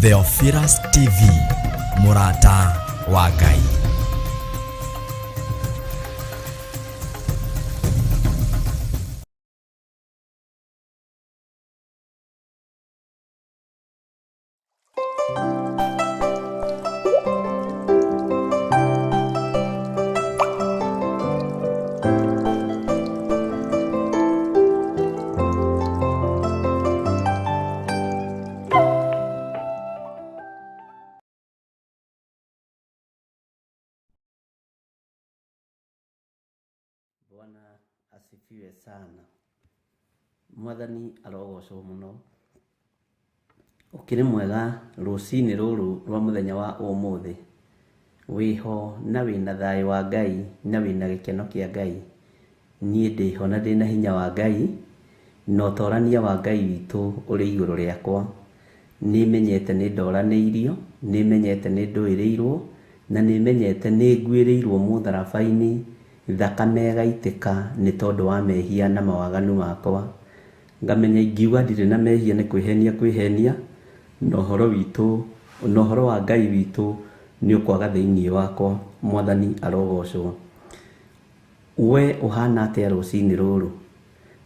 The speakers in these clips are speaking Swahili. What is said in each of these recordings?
Theophilus TV, Murata wa Ngai. Bwana asifiwe sana. Mwathani arogocwo muno. Ukiri mwega rucini ruru rwa muthenya wa umuthi. Wiho na wina thayo wa Ngai na wina gikeno kia Ngai. Nie ndiho na ndina hinya wa Ngai, no torania wa Ngai witu uri iguru riakwa. Nimenyete ni ndoraniirio, nimenyete ni nduirirwo, na nimenyete ni ngwirirwo mutharabaini. Thakame gaitika ni tondu wa mehia na mawaganu makwa. Ngamenya ingiuga ndire na mehia ni kwihenia no horo witu, no horo wa Ngai witu ni ukwaga thiini wakwa. Mwathani arogocwo. We uhana atia rucini ruru?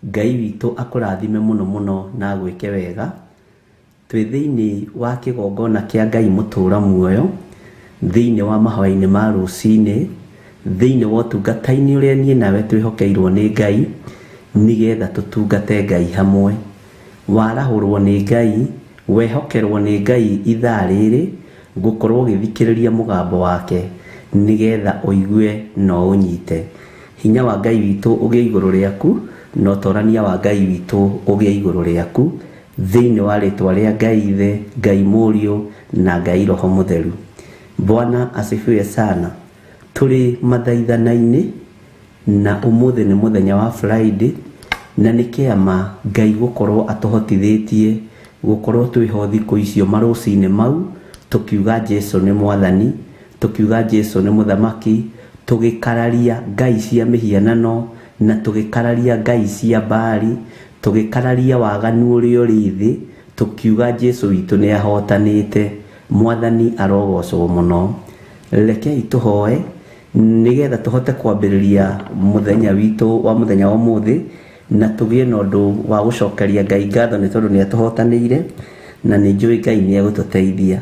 Ngai witu akurathime muno muno na agwike wega. Twi thiini wa kigongona kia Ngai mutura muoyo, thiini wa mahoya-ini ma rucini, thiini wa utungata-ini uria nie nawe twihokeirwo ni Ngai, nigetha tutungate Ngai hamwe. Warahurwo ni Ngai, wehokerwo ni Ngai ithaa riri, gukorwo ugithikiriria mugambo wake, nigetha uigue no unyite. Hinya wa Ngai witu ugie iguru riaku, no torania wa Ngai witu ugie iguru riaku, thiini wa ritwa ria Ngai Ithe, Ngai Murio na Ngai Roho Mutheru. Bwana asifiwe sana. Turi mathaithana-ini na umuthi ni muthenya wa Friday, na ni kiama Ngai gukorwo atuhotithitie gukorwo twiho thiku icio marucini mau, tukiuga Jesu ni mwathani, tukiuga Jesu ni muthamaki, tugikararia ngai cia mihianano na tugikararia ngai cia Baali, tugikararia waganu uria uri thi, tukiuga Jesu witu ni ahotanite. Mwathani arogocwo muno. Rekei tuhoe nigetha tuhote kwambiriria muthenya witu wa muthenya wa umuthi, na tugie na undu wa gucokeria Ngai ngatho ni tondu ni atuhotanire, na ni njui Ngai ni agututeithia.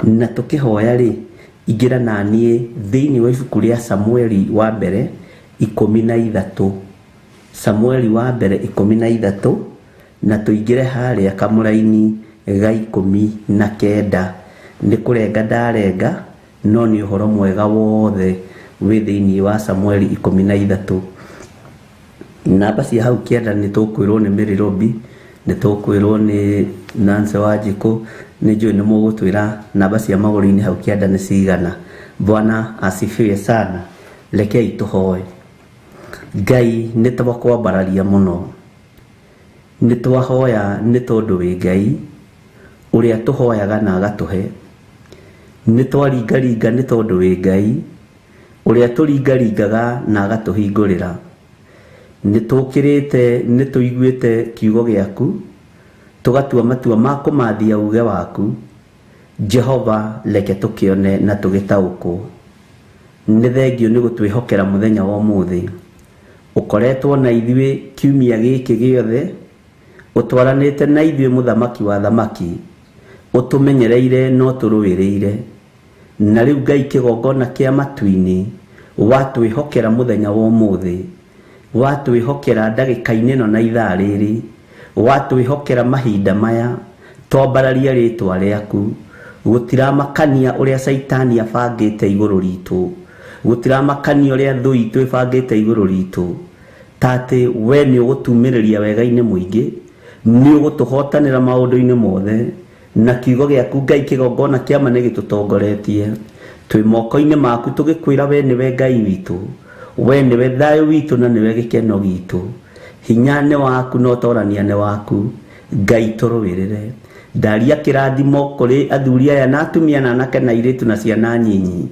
Na tukihoya ri, ingira na nie thiini wa ibuku ria Samueli wa mbere 13, Samueli wa mbere 13, na tuingire haria kamuraini ga 19. ni kurenga ndarenga, no ni uhoro mwega wothe wi thiini wa Samueli 13. Namba cia hau kienda ni tukwirwo ni Mary Robi, ni tukwirwo ni Nancy Wanjiku, ni njui ni mugutwira namba cia maguru-ini hau kienda ni cigana. Bwana asifiwe sana. Rekei tuhoe. Ngai ni twakwambararia muno, ni twahoya ni tondu wi Ngai uria tuhoyaga na agatuhe. Ni twaringaringa ni tondu wi Ngai uria turingaringaga na agatuhingurira. Ni tukirite ni tuiguite kiugo giaku, tugatua matua ma kumathia uge waku. Jehova, reke tukione na tugitaukwo. Ni thengio ni gutwihokera muthenya wa umuthi. Ukoretwo na ithuĩ kiumia giki giothe, utwaranite na ithuĩ muthamaki wa thamaki, utumenyereire no turuwiriire. Na riu Ngai kigongona kia matu-ini, watwihokera muthenya wa umuthi, watwihokera ndagika-ini no na ithaa riri, watwihokera mahinda maya, twambararia ritwa riaku. Gutiramakania uria Saitani abangite iguru ritu, gutiramakania uria thu itu ibangite iguru ritu, tate we ni ugutumiriria wega-ini muingi, ni ugutuhotanira maundu-ini mothe, na kiugo giaku Ngai kigongona kiama ni gitutongoretie. Twi moko-ini maku tugikwira we niwe Ngai witu, we niwe thayo witu na niwe gikeno gitu. Hinya ni waku no torania ni waku. Ngai turuwirire. Ndaria kirathimo kuri athuri aya na atumia na anake na iritu na ciana nyinyi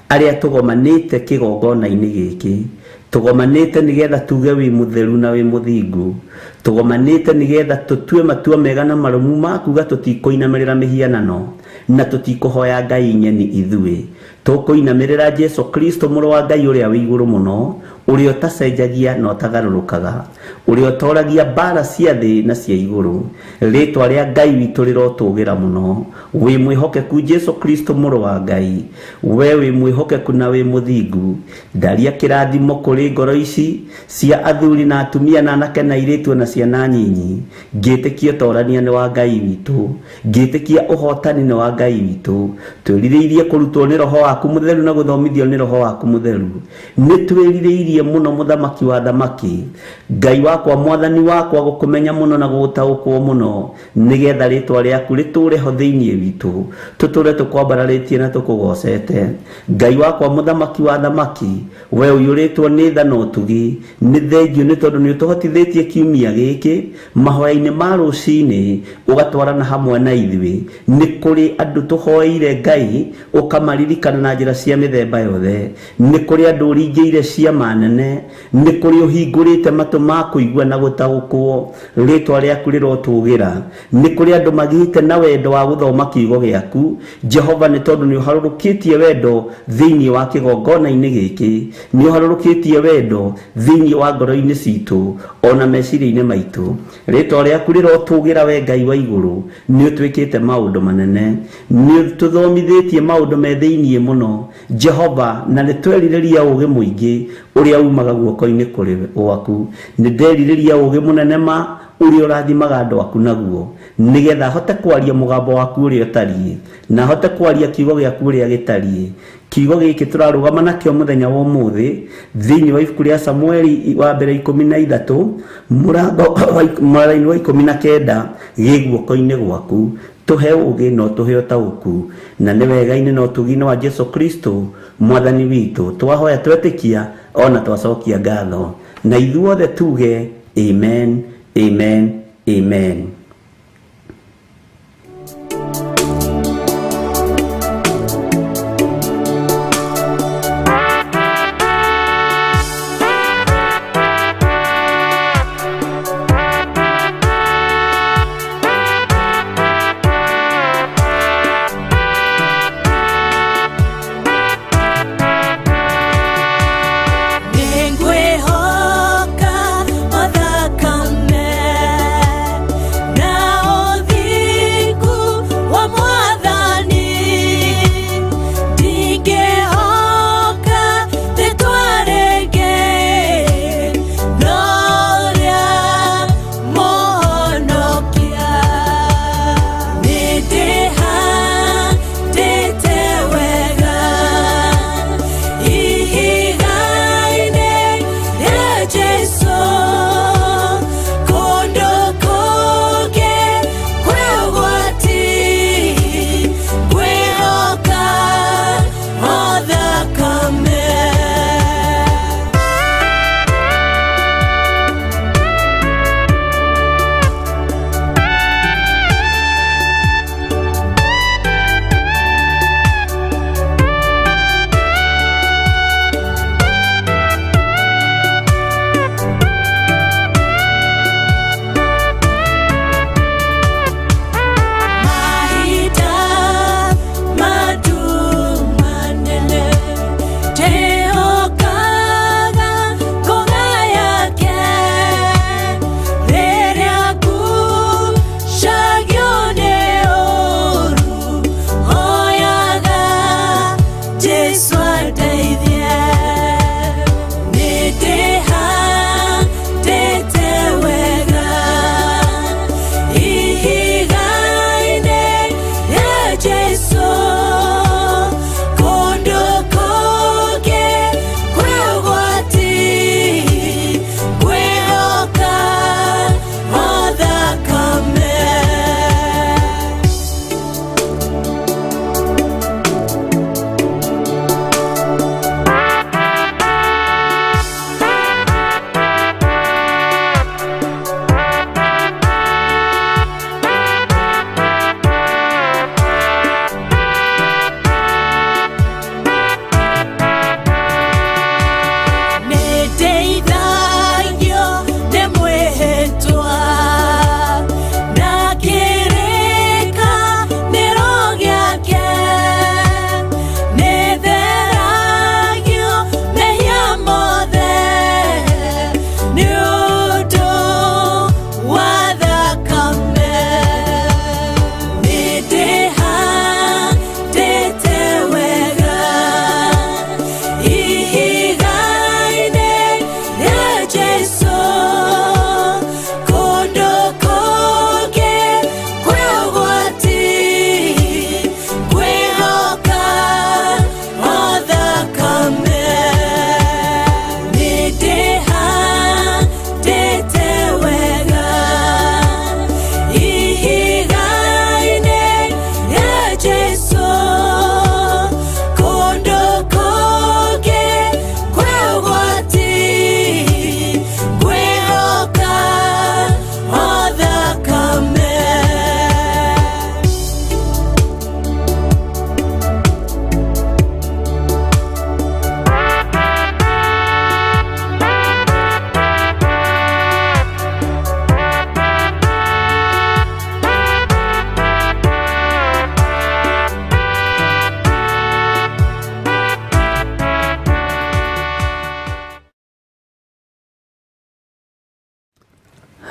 aria tugomanite kigongona-ini giki, tugomanite nigetha tuge wi mutheru na wi muthingu, tugomanite nigetha tutue matua mega na marumu makuga tutikoinamirira mihianano na tutikohoya Ngai nyeni ithui, tukoinamirira Jesu Kristo muru wa Ngai uria wi iguru muno, uria utacenjagia na utagarurukaga, uria utoragia mbara cia thi na cia iguru. Ritwa ria Ngai witu rirotugira muno. Wi mwihokeku Jesu Kristo muru wa Ngai, we wi mwihokeku na wi muthingu. Ndaria kirathimo kuri ngoro ici cia athuri na atumia na anake na iritu na ciana nyinyi, ngitikia torania ni wa Ngai witu, ngitikia uhotani ni wa Ngai witu. Twiririirie kurutwo ni roho waku mutheru na guthomithio ni roho waku mutheru. Ni twiririirie muno muthamaki wa thamaki, Ngai wakwa mwathani wakwa gukumenya muno na gutaukwo muno, nigetha ritwa riaku riture ho thiini witu, tuture tukwambararitie na tukugocete. Ngai wakwa muthamaki wa thamaki, we uyuritwo ni tha no tugi, ni thengio ni tondu ni utuhotithitie kiumia giki mahoya-ini ma rucini ugatwarana hamwe na ithui. Ni kuri andu tuhoeire Ngai ukamaririkana na njira cia mithemba yothe, ni kuri andu uringiire cia manene, ni kuri uhingurite matu ma kuigua na gutaukwo. Ritwa riaku rirotugira, ni kuri andu magite na wendo wa guthoma kiugo giaku Jehova, ni tondu ni uharurukitie wendo thiini wa kigongona-ini giki, ni uharurukitie wendo thiini wa ngoro-ini citu ona meciria-ini maitu. Ritwa riaku rirotugira we Ngai wa iguru, ni utwikite maundu manene, ni tuthomithitie maundu me thiini muno Jehova, na ni tweririria ugi muingi uria umaga guoko-ini kuri waku. Ni ndeririria ugi munene ma uria urathimaga andu aku naguo, nigetha hote kwaria mugambo waku uria utarie, na hote kwaria kiugo giaku uria gitarie. Kiugo giki turarugama nakio muthenya wa umuthi thiini wa ibuku ria Samueli wa mbere 13 murango wa 19 gi guoko-ini gwaku. Tuhe ugi no tuhe utauku, na ni wega-ini no tugine wa Jesu Kristo mwathani witu. Twahoya twetikia ona twacokia ngatho, na ithuothe tuge amen, amen, amen.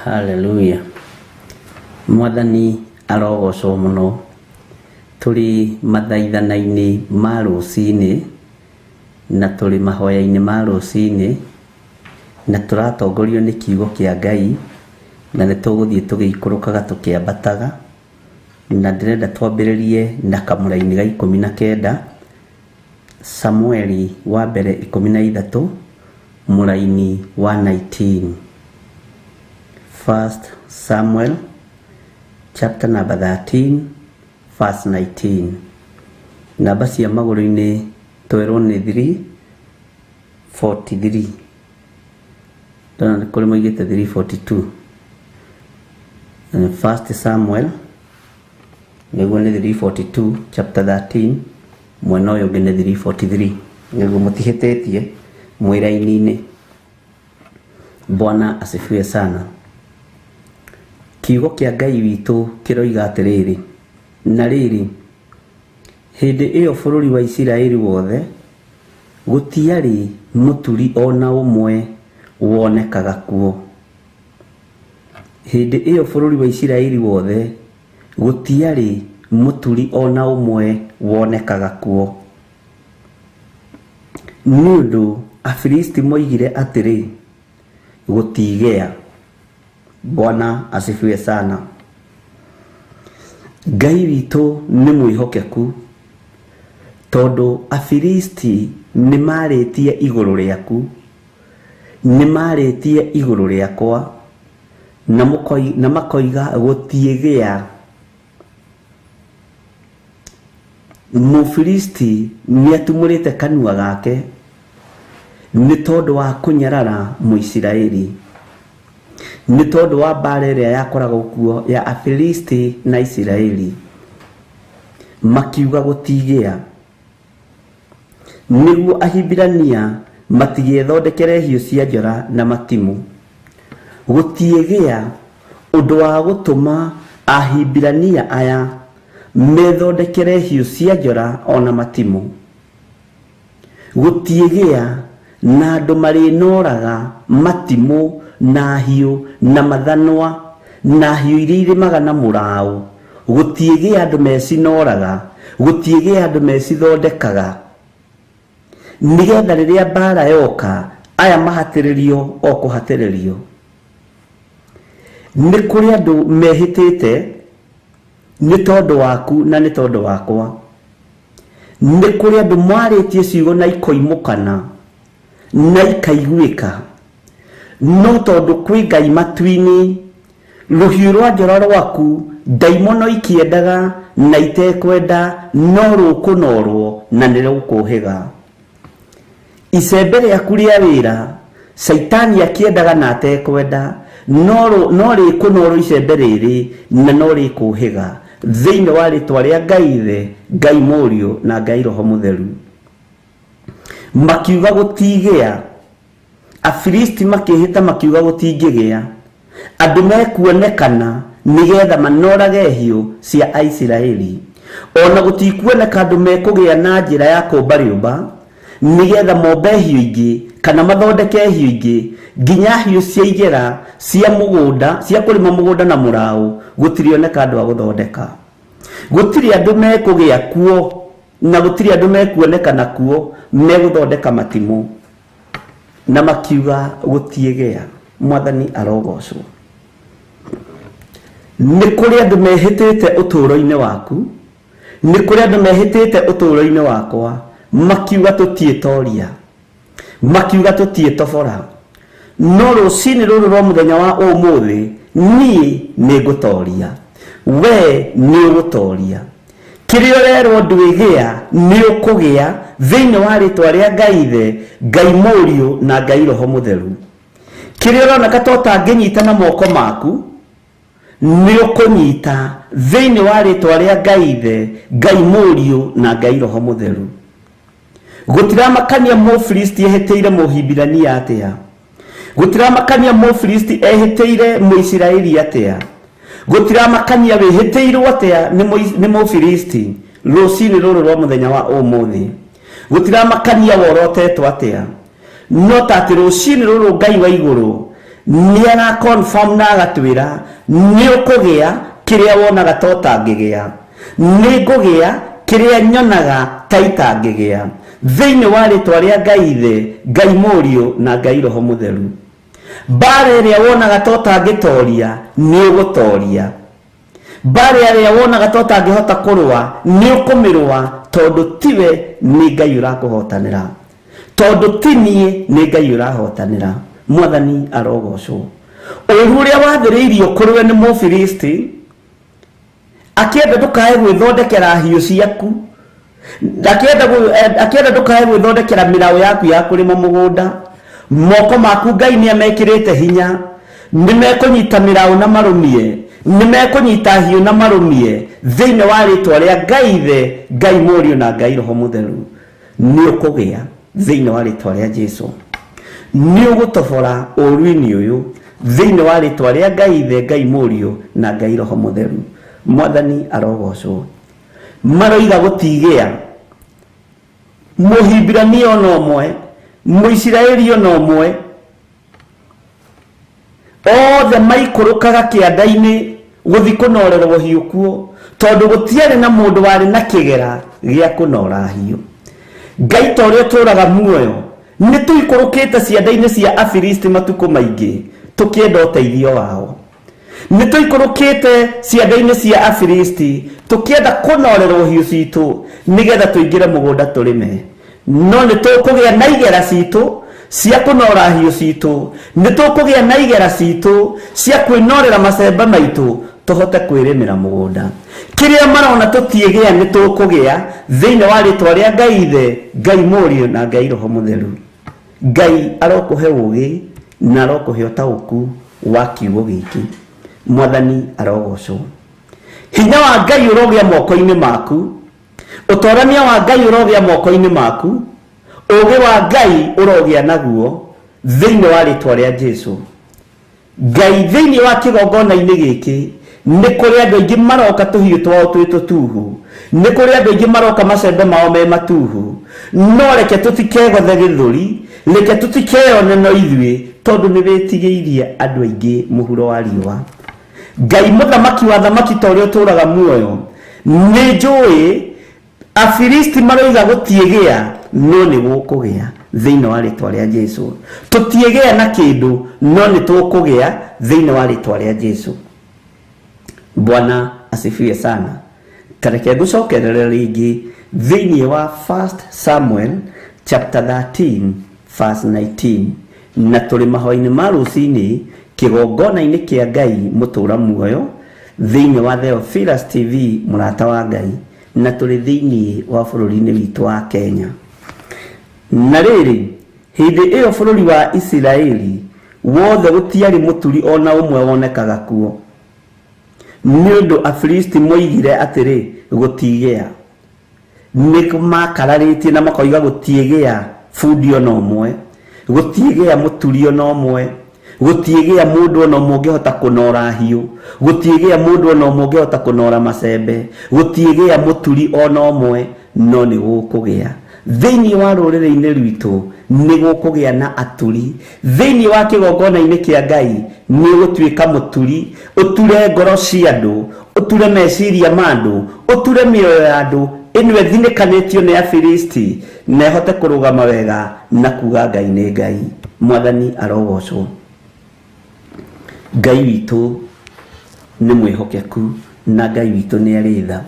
Hallelujah. Mwathani arogocwo muno. Turi mathaithana-ini ma rucini na turi mahoya-ini ma rucini na turatongorio ni kiugo kia Ngai na nituguthie tugiikurukaga tukiambataga na ndirenda twambiririe na kamuraini ga 19 Samueli wa mbere 13 muraini wa 19. First Samuel chapter number 13 verse 19. Namba cia maguru-ini twerwo ni 3:43. Ndona kuri moigite 3:42. And First Samuel niguo ni 3:42 chapter 13 mwena uyu ungi ni 3:43. Niguo mutihititie mwiraini-ini. Bwana asifiwe sana. Kiugo kia Ngai witu kiroiga atiriri, na riri hindi iyo bururi wa Isiraeli wothe gutiari muturi ona umwe wonekaga kuo. Hindi iyo bururi wa Isiraeli wothe gutiari muturi ona umwe wonekaga kuo. Nundu Afilisti moigire atiri gutigea. Bwana asifiwe sana. Ngai witu ni mwihokeku tondu Afilisti ni maritie iguru riaku, ni maritie iguru riakwa na makoiga gutiegea. Mufilisti ni atumurite kanua gake ni tondu wa kunyarara Muisiraeli, ni tondu wa mbara iria yakoragwo kuo ya Afilisti na Isiraeli. Makiuga gutigea niguo Ahibirania matigethodekere hiũ cia njora na matimu. Gutiegea undu wa gutuma Ahibirania aya methodekere hiũ cia njora ona matimu. Gutiegea na andu marinoraga matimu na hiũ na mathanwa na hiũ iria irimaga na murao. Gutiegea andu mecinoraga, gutiegea andu mecithondekaga nigetha riria mbara yoka aya mahatiririo o kuhatiririo. Ni kuri andu mehitite ni tondu waku na ni tondu wakwa. Ni kuri andu mwaritie ciugo na ikoimukana na ikaiguika, no tondu kwi Ngai matu-ini ruhiũ rwa njora rwaku ndaimono ikiendaga na itekwenda no rukunorwo na nirukuhiga. Icembe riaku ria wira Saitani akiendaga na atekwenda no rikunorwo icembe riri na no rikuhiga thiini wa ritwa ria Ngai Ithe, Ngai Mũriũ na Ngai Roho Mutheru. Makiuga gutigea. Afilisti makihita makiuga gutingigea. Andu mekuonekana nigetha manorage hiũ cia Isiraeli. Ona gutikuoneka andu mekugea na njira ya kumba riumba nigetha mombe hiũ ingi kana mathondeke hiũ ingi nginya hiũ cia igera cia mugunda cia kurima mugunda na murao. Gutirioneka andu a guthondeka. Gutiri andu mekugea kuo na gutiri andu mekuonekana kuo meguthondeka matimu. Na makiuga gutiegea. Mwathani arogocwo. Ni kuri andu mehitite uturo-ini waku, ni kuri andu mehitite uturo-ini wakwa makiuga tutietoria, makiuga tutietobora. No rucini ruru rwa muthenya wa umuthi ni ngutoria, we ni ugutoria. Kirio rero ndwigea ni ukugea thiini wa ritwa ria Ngai Ithe, Ngai Mũriũ na Ngai Roho Mutheru. Kirio roneka tota nginyita na moko maku ni ukunyita thiini wa ritwa ria Ngai Ithe, Ngai Mũriũ na Ngai Roho Mutheru. Gutiramakania Mufilisti ehiteire Muhibirania atia, gutiramakania Mufilisti ehiteire Muisiraeli atia, gutiramakania wihitiirwo atia ni Mufilisti rucini ruru rwa muthenya wa umuthi. Gutiramakania worotetwo atia, no tati rucini ruru Ngai wa iguru niara confirm na agatwira ni ukugia kiria wonaga totangigea ni ngugia kiria nyonaga taitangigea thiini wa ritwa ria Ngai Ithe, Ngai Murio na Ngai Roho Mutheru. Bara iria wonaga totangitoria ni ugutoria, bara iria wonaga totangihota kurwa ni ukumirwa, tondu tiwe ni Ngai urakuhotanira, tondu tinie ni Ngai urahotanira. Mwathani arogocwo. Uyu uria wathiriirio kurwe ni Mufilisti akienda ndukae gwithondekera hiũ ciaku, akienda ndukae gwithondekera mĩraũ yaku ya kũrĩma mũgũnda, moko maku Ngai nĩ amekĩrĩte hinya, nĩmekũnyita mĩraũ na marũmie, nĩmekũnyita hiũ na marũmie thĩinĩ wa rĩtwa rĩa Ngai Ithe, Ngai Murio na Ngai Roho Mutheru. Nĩ ũkũgĩa thĩinĩ wa rĩtwa rĩa Jesũ, nĩ ũgũtobora ũru-inĩ ũyũ thĩinĩ wa rĩtwa rĩa Ngai Ithe, Ngai Murio na Ngai Roho Mutheru. Mwathani arogocwo. Maroiga gũtigĩa, Mũhibirania ona ũmwe, Mũisiraeli ona ũmwe, othe maikũrũkaga kĩanda-inĩ gũthi kũnorerwo hiũ kuo, tondũ gũtiarĩ na mũndũ warĩ na kĩgera gĩa kũnora hiũ. Ngai ta ũrĩa ũtũũraga muoyo, nĩ tũikũrũkĩte cianda-inĩ cia Afilisti matukũ maingĩ tũkĩenda ũteithio wao. Nĩ tũikũrũkĩte cianda-inĩ cia Afilisti tũkĩenda kũnorerwo hiũ citũ nĩgetha tũingĩre mũgũnda tũrĩme. No nĩ tũkũgĩa na igera citũ cia kũnora hiũ citũ, nĩ tũkũgĩa na igera citũ cia kwĩnorera macembe maitũ tũhote kwĩrĩmĩra mũgũnda. Kĩrĩa marona tũtiĩgĩa nĩ tũkũgĩa thĩinĩ wa rĩtwa rĩa Ngai Ithe, Ngai Murio na Ngai Roho Mutheru. Ngai arokũhe ũũgĩ na arokũhe ũtaũku wa kiugo gĩkĩ. Mwathani arogocwo. Hinya wa Ngai ũrogĩa moko-inĩ maku, ũtorania wa Ngai ũrogĩa moko-inĩ maku, ũũgĩ wa Ngai ũrogĩa naguo thĩinĩ wa rĩtwa rĩa Jesũ. Ngai thĩinĩ wa kĩgongona-inĩ gĩkĩ nĩ kũrĩ andũ aingĩ maroka tũhiũ twao twĩ tũtuhu, nĩ kũrĩ andũ aingĩ maroka macembe mao me matuhu, no reke tũtikegothe gĩthũri, reke tũtikeyone no ithuĩ, tondũ nĩ wĩtigĩirie andũ aingĩ mũhuro wa riũa. Ngai mũthamaki wa thamaki ta ũrĩa ũtũũraga muoyo, nĩ njũĩ Afilisti maroiga gũtiĩgĩa, no nĩ gũkũgĩa thĩinĩ wa rĩtwa rĩa Jesũ. Tũtiĩgĩa na kĩndũ, no nĩ tũkũgĩa thĩinĩ wa rĩtwa rĩa Jesũ. Bwana asifiwe sana. Kareke ngũcokerere rĩngĩ thĩinĩ wa 1 Samuel chapter 13 verse 19, na tũrĩ mahoya-inĩ ma rũcinĩ kĩgongona-inĩ kĩa Ngai mũtũũra muoyo thĩinĩ wa Theophilus TV mũrata wa Ngai, na tũrĩ thĩinĩ wa bũrũri-inĩ witũ wa Kenya. Na rĩrĩ, hĩndĩ ĩyo bũrũri wa Isiraeli wothe gũtiarĩ mũturi ona ũmwe wonekaga kuo, nĩ ũndũ Afilisti moigire atĩrĩ gũtiĩgĩa. Nĩ makararĩtie na makoiga gũtiĩgĩa bundi ona ũmwe, gũtiĩgĩa mũturi ona ũmwe, gũtiĩgĩa mũndũ ona ũmwe ũngĩhota kũnora hiũ, gũtiĩgĩa mũndũ ona ũmwe ũngĩhota kũnora macembe, gũtiĩgĩa mũturi ona ũmwe, no nĩ gũkũgĩa. Thĩinĩ wa rũrĩrĩ-inĩ rwitũ nĩ gũkũgĩa na aturi. Thĩinĩ wa kĩgongona-inĩ kĩa Ngai nĩ ũgũtuĩka mũturi, ũture ngoro cia andũ, ũture meciria ma andũ, ũture mĩoyo ya andũ ĩno ĩthinĩkanĩtio nĩ Afilisti, na ĩhote kũrũgama wega na kuga Ngai nĩ Ngai. Mwathani arogocwo. Ngai witũ nĩ mwĩhokeku na Ngai witũ nĩ arĩ tha.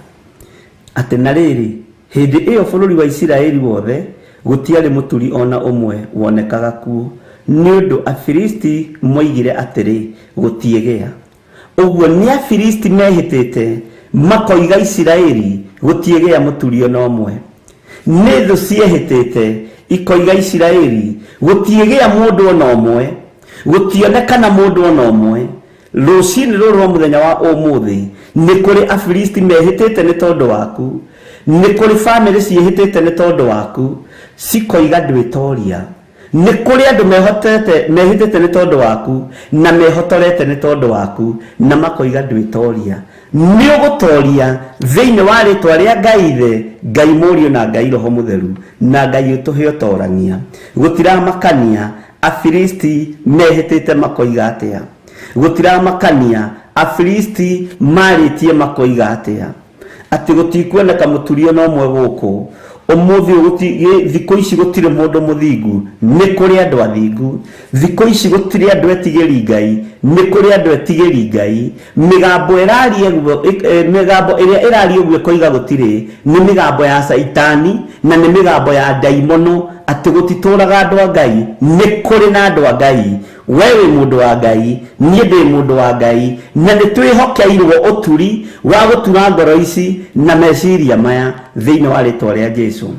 Atĩ na rĩrĩ, hĩndĩ ĩyo bũrũri wa Isiraeli wothe gũtiarĩ mũturi ona ũmwe wonekaga kuo, nĩ ũndũ Afilisti moigire atĩrĩ gũtiĩgĩa. Ũguo nĩ Afilisti mehĩtĩte makoiga Isiraeli gũtiĩgĩa mũturi ona ũmwe. Nĩ thũ ciehĩtĩte ikoiga Isiraeli gũtiĩgĩa mũndũ ona ũmwe, gũtionekana mũndũ ona ũmwe. Rũcinĩ rũrũ rwa mũthenya wa ũmũthĩ nĩ kũrĩ Afilisti mehĩtĩte nĩ tondũ waku, nĩ kũrĩ family ciehĩtĩte nĩ tondũ waku, cikoiga ndwĩtoria. Nĩ kũrĩ andũ mehĩtĩte nĩ tondũ waku na mehotorete nĩ tondũ waku, na makoiga ndwĩtoria. Nĩ ũgũtoria thĩinĩ wa rĩtwa rĩa Ngai Ithe, Ngai Murio na Ngai Roho Mutheru, na Ngai ũtũhe ũtorania. Gũtiramakania Afilisti mehitite makoiga atia gutiramakania Afilisti maritie makoiga atia ati gutikwoneka muturio no mwe guku umuthi thiko ici gutire mundu muthingu ni kuri andu athingu thiko ici gutire andu etigeri Ngai ni kuri andu etigeri Ngai migambo iria irario gwe koiga gutire ni migambo ya saitani na ni migambo ya daimono ati gutituraga andu a Ngai ni kuri na andu a Ngai wewe mundu wa Ngai nie ndi mundu wa Ngai na ni twihokeirwo uturi wa gutura ngoro ici na meciria maya thiini wa ritwa ria Jesu.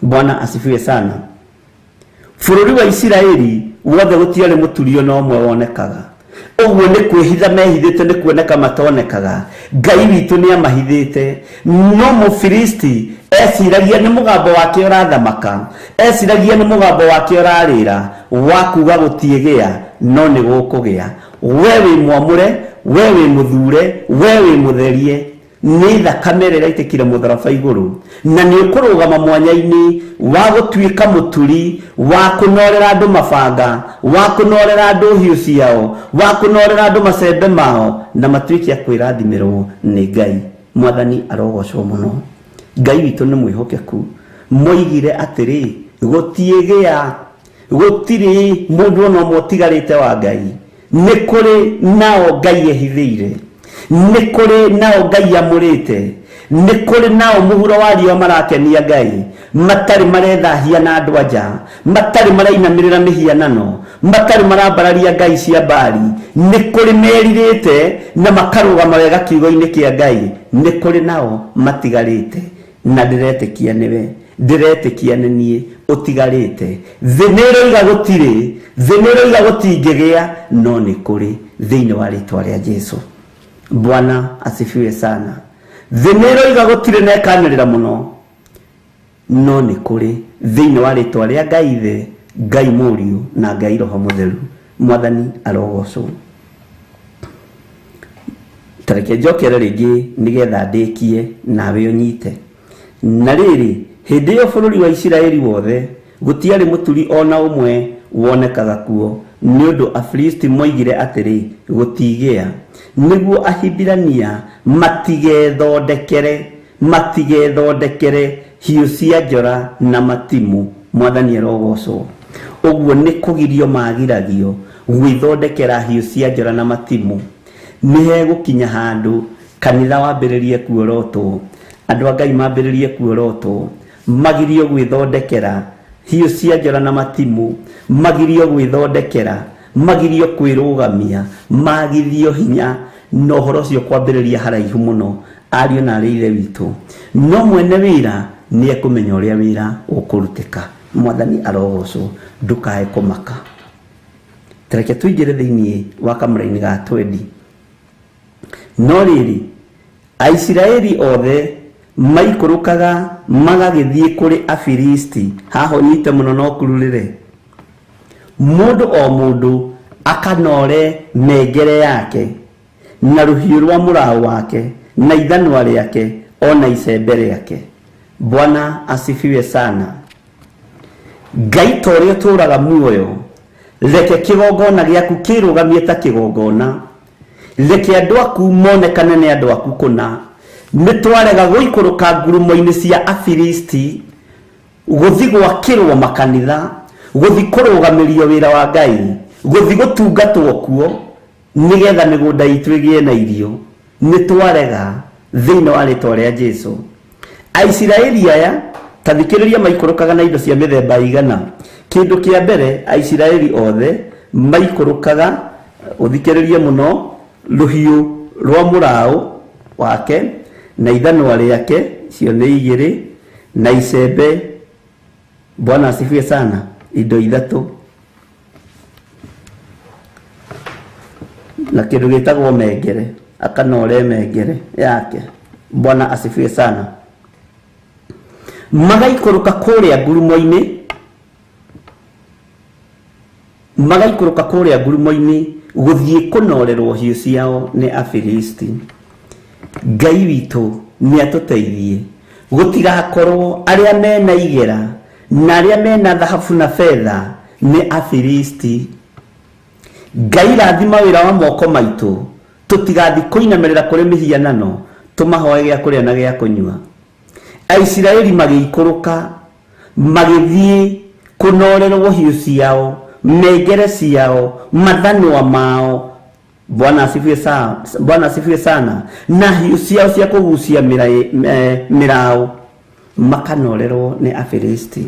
Bwana asifiwe sana. Bururi wa Isiraeli wothe gutiari muturio no mwe wonekaga uguo ni kwihitha mehithite ni kuoneka matonekaga Ngai witu ni amahithite no Mufilisti esiragia ni mugambo wake urathamaka esiragia ni mugambo wake urarira wakuga gutiegea no ni gukugia wewe mwamure wewe muthure wewe mutherie ni thakame rira itikire mutharaba iguru na ni ukurugama mwanya-ini wa gutwika muturi wa kunorera andu mabanga wa kunorera andu hiu ciao wa kunorera andu macembe mao na matwiki akwirathimiro ni Ngai. Mwathani arogocwo muno. Ngai witu ni mwihokeku moigire atiri gutiegea gutiri mundu no motigarite wa Ngai ni kuri nao Ngai ehithire ni kuri nao Ngai amurite ni kuri nao muhuro wario marakenia Ngai matari marethahia na andu anja matari marainamirira mihianano matari marambararia Ngai cia Bali ni kuri meririte na makarugama wega kiugo-ini kia Ngai ni kuri nao matigarite na ndiretikia niwe ndiretikia nie utigarite thenero iga gutire thenero iga gutingegea no ni kuri thiini wa ritwa ria Jesu. Bwana asifiwe sana. Thenero iga gutire na kanirira muno no ni kuri thiini wa ritwa ria Ngai the Ngai muriu na Ngai roho mutheru. Mwathani arogocwo. Tareke njokere ringi nigetha ndikie nawe unyite na riri hindi yo bururi wa Isiraeli wothe gutiari muturi ona umwe wonekaga kuo ni undu Afilisti moigire atiri gutigea niguo Ahibirania matigethondekere hiu cia njora na matimu. Mwathani arogocwo. Uguo ni kugirio magiragio gwithondekera hiu cia njora na matimu ni hegukinya handu kanitha wambiririe kuorotwo andu a Ngai mambiririe kuorotwo magirio gwithondekera hiu cia njora na matimu magirio gwithondekera magirio kwirugamia magirio hinya no horo cio kwambiriria haraihu muno ario na arire witu no mwene wira ni ekumenya uria wira ukurutika. Mwathani arogocwo ndukae kumaka. Tareke tuingire thiini wa kamuraini ga twendi no riri Aisiraeli othe maikurukaga magagithie kuri Afilisti haho nyite muno no kururire mundu o mundu akanore mengere yake na ruhiu rwa murao wake na ithanwa riake ona icembe riake. Bwana asifiwe sana. Ngai torio turaga muoyo reke kigongona giaku kirugamie ta kigongona reke andu aku monekane ni andu aku kuna nitwarega guikuruka ngurumo-ini cia Afilisti guthi gwakirwo makanitha guthi kurugamirio wira wa Ngai guthi gutungatwo kuo nigetha migunda itu igie na irio nitwarega thiini wa ritwa ria Jesu. Aisiraeli aya tathikiriria maikurukaga na indo cia mithemba igana. Kindu kia mbere Aisiraeli othe maikurukaga uthikiririe muno ruhiu rwa murao wake na ithanwa riake cio ni igiri na icembe. Bwana asifiwe sana. Indo ithatu na kindu gitagwo mengere akanore mengere yake. Bwana asifiwe sana. Magaikuruka kuria ngurumo-ini guthie kunorerwo hiu ciao ni Afilisti. Ngai witu ni atuteithie gutigakorwo aria mena igera na aria mena thahabu na fedha nĩ Afilisti. Ngai rathima wĩra wa moko maitũ, tũtigathi kũinamĩrĩra kũrĩ mĩhianano, tũmahoe gĩa kũrĩa na gĩa kũnyua. Aisiraeli magĩikũrũka magĩthiĩ kũnorerwo hiũ ciao, mengere ciao, mathanwa mao. Bwana asifiwe sana. Na hiũ ciao cia kũgucia mĩraũ makanorerwo nĩ Afilisti.